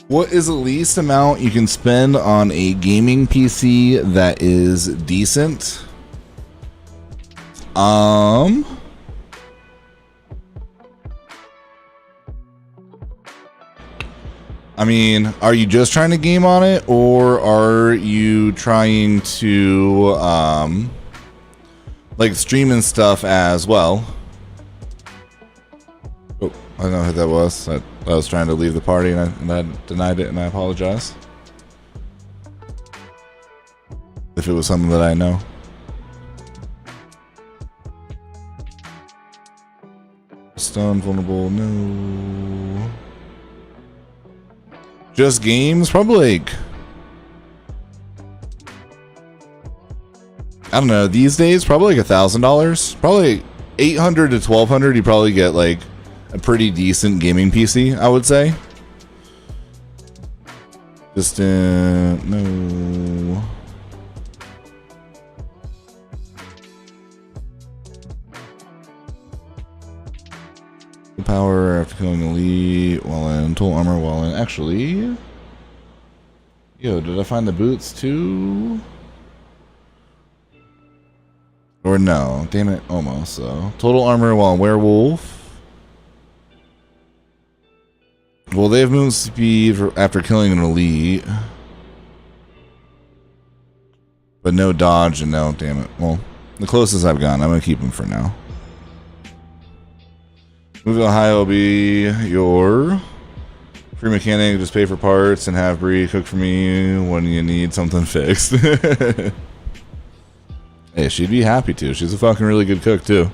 What is the least amount you can spend on a gaming PC that is decent? I mean, are you just trying to game on it, or are you trying to like stream and stuff as well? Oh, I don't know who that was. I was trying to leave the party and I denied it, and I apologize if it was something that I know. Stun, vulnerable, no. Just games, probably like, I don't know, these days probably like $1,000, probably $800 to $1,200. You probably get like a pretty decent gaming PC, I would say. Just no. power after killing elite while in total armor while in. Actually, yo, did I find the boots too? Or no? Damn it, almost. So total armor while in werewolf. Well, they have movement speed after killing an elite, but no dodge and no. Damn it. Well, the closest I've gotten. I'm gonna keep them for now. Moving high will be your free mechanic. Just pay for parts and have Bree cook for me when you need something fixed. Hey, she'd be happy to. She's a fucking really good cook too.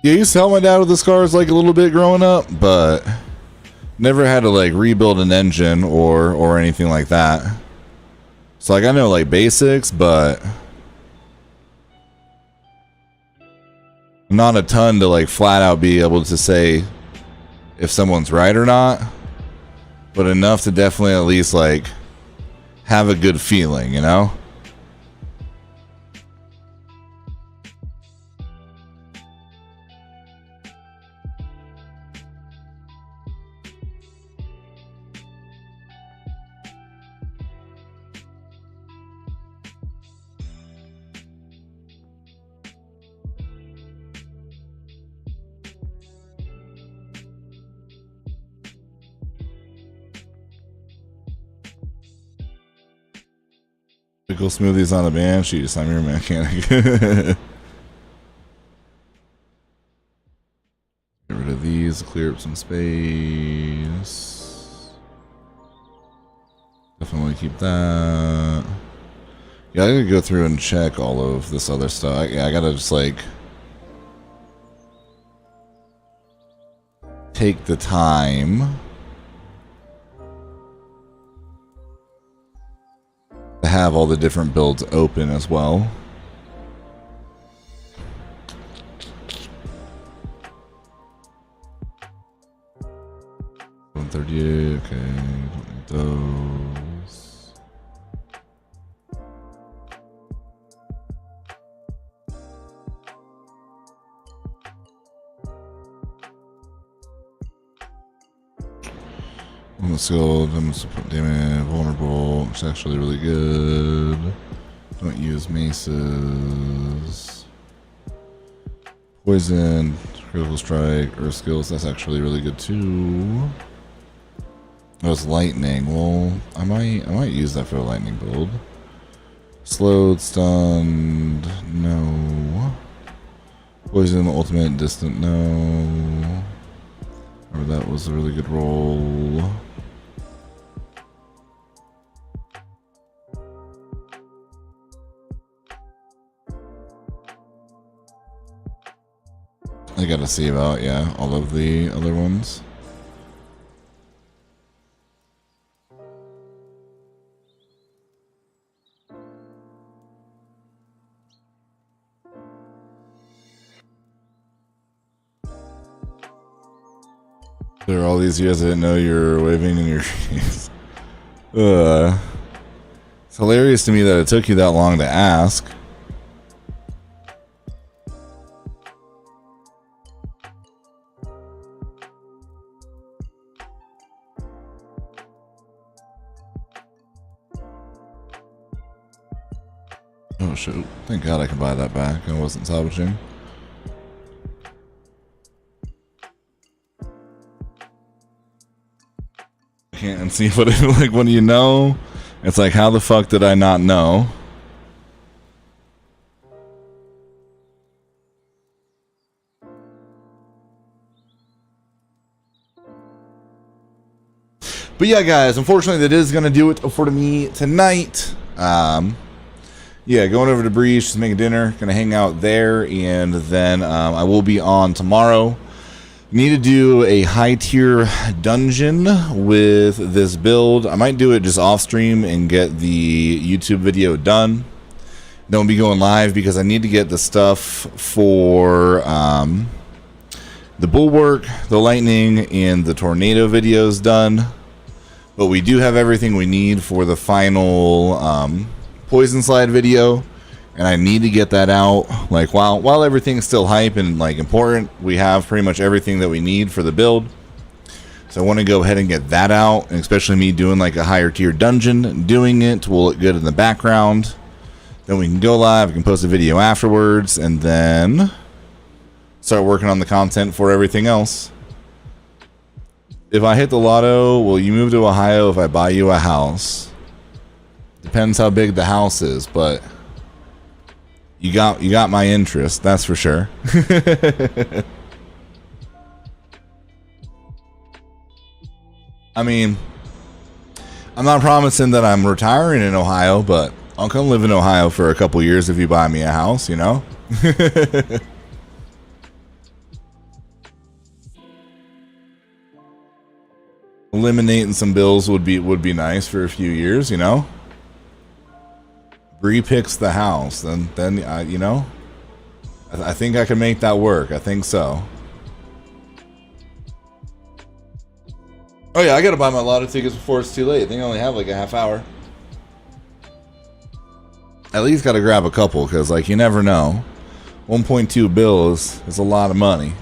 Yeah, I used to help my dad with the scars like a little bit growing up, but never had to like rebuild an engine or anything like that. So like I know like basics, but not a ton to like flat out be able to say if someone's right or not, but enough to definitely at least like have a good feeling, you know? Pickle smoothies on the Banshees. I'm your mechanic. Get rid of these, clear up some space. Definitely keep that. Yeah, I gotta go through and check all of this other stuff. Yeah, I gotta just like take the time to have all the different builds open as well. $138, okay, don't need those. Let's go, damage, vulnerable, which is actually really good. Don't use maces. Poison, critical strike, earth skills, that's actually really good too. Oh, it's lightning. Well, I might use that for a lightning build. Slowed, stunned, no. Poison, ultimate, distant, no. Or that was a really good roll. I gotta see about, yeah, all of the other ones. There are all these years I didn't know you were waving in your face. It's hilarious to me that it took you that long to ask. Oh shoot, thank God I can buy that back. I wasn't salvaging. Can't see what it, like, what do you know? It's like, how the fuck did I not know? But yeah, guys, unfortunately that is gonna do it for me tonight. Yeah, going over to Breeze to make dinner, gonna hang out there, and then I will be on tomorrow Need to do a high tier dungeon with this build. I might do it just off stream and get the YouTube video done. Then we'll be going live because I need to get the stuff for the Bulwark, the Lightning, and the Tornado videos done. But we do have everything we need for the final Poison Slide video. And I need to get that out. Like while everything's still hype and like important, we have pretty much everything that we need for the build. So I want to go ahead and get that out, and especially me doing like a higher tier dungeon, doing it will look good in the background. Then we can go live, we can post a video afterwards, and then start working on the content for everything else. If I hit the lotto, will you move to Ohio if I buy you a house? Depends how big the house is, but you got my interest, that's for sure. I mean, I'm not promising that I'm retiring in Ohio, but I'll come live in Ohio for a couple years if you buy me a house, you know? Eliminating some bills would be nice for a few years, you know? Bree picks the house, then you know, I think I can make that work. I think so. Oh yeah, I gotta buy my lotto tickets before it's too late. I think I only have like a half hour. At least gotta grab a couple, because like you never know. 1.2 bills is a lot of money.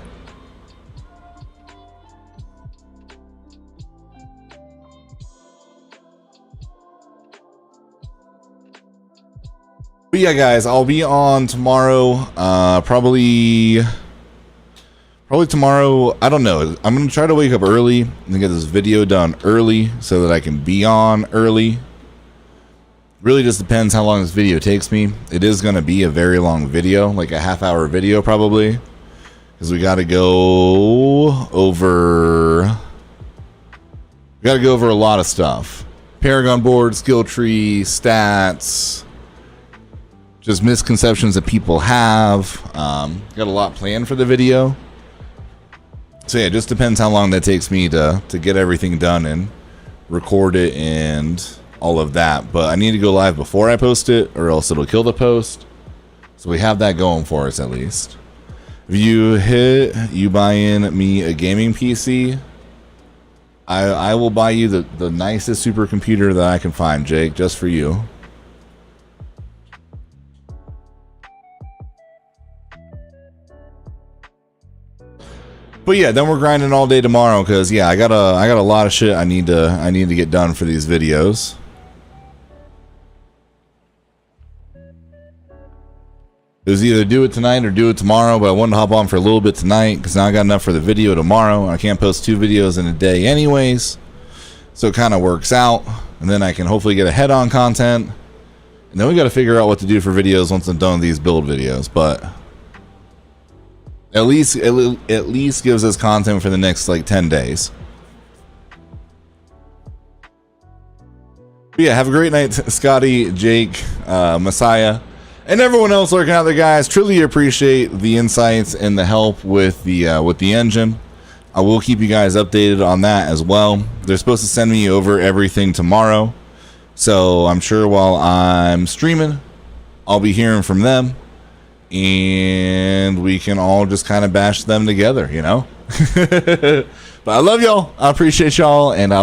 But yeah, guys, I'll be on tomorrow. Probably tomorrow. I don't know. I'm gonna try to wake up early and get this video done early so that I can be on early. Really just depends how long this video takes me. It is gonna be a very long video, like a half-hour video probably, because we gotta go over. We gotta go over a lot of stuff. Paragon board, skill tree, stats. Just misconceptions that people have. Got a lot planned for the video. So yeah, it just depends how long that takes me to get everything done and record it and all of that. But I need to go live before I post it, or else it'll kill the post. So we have that going for us at least. If you buy in me a gaming PC, I will buy you the nicest supercomputer that I can find, Jake, just for you. But yeah, then we're grinding all day tomorrow because yeah, I got a lot of shit I need to get done for these videos. It was either do it tonight or do it tomorrow, but I wanted to hop on for a little bit tonight because now I got enough for the video tomorrow. I can't post 2 videos in a day anyways, so it kind of works out, and then I can hopefully get a head-on content, and then we got to figure out what to do for videos once I'm done with these build videos. But at least gives us content for the next like 10 days. But yeah, have a great night, Scotty, Jake, Messiah, and everyone else lurking out there, guys. Truly appreciate the insights and the help with the engine. I will keep you guys updated on that as well. They're supposed to send me over everything tomorrow, so I'm sure while I'm streaming, I'll be hearing from them. And we can all just kind of bash them together, you know. But I love y'all. I appreciate y'all, and I'll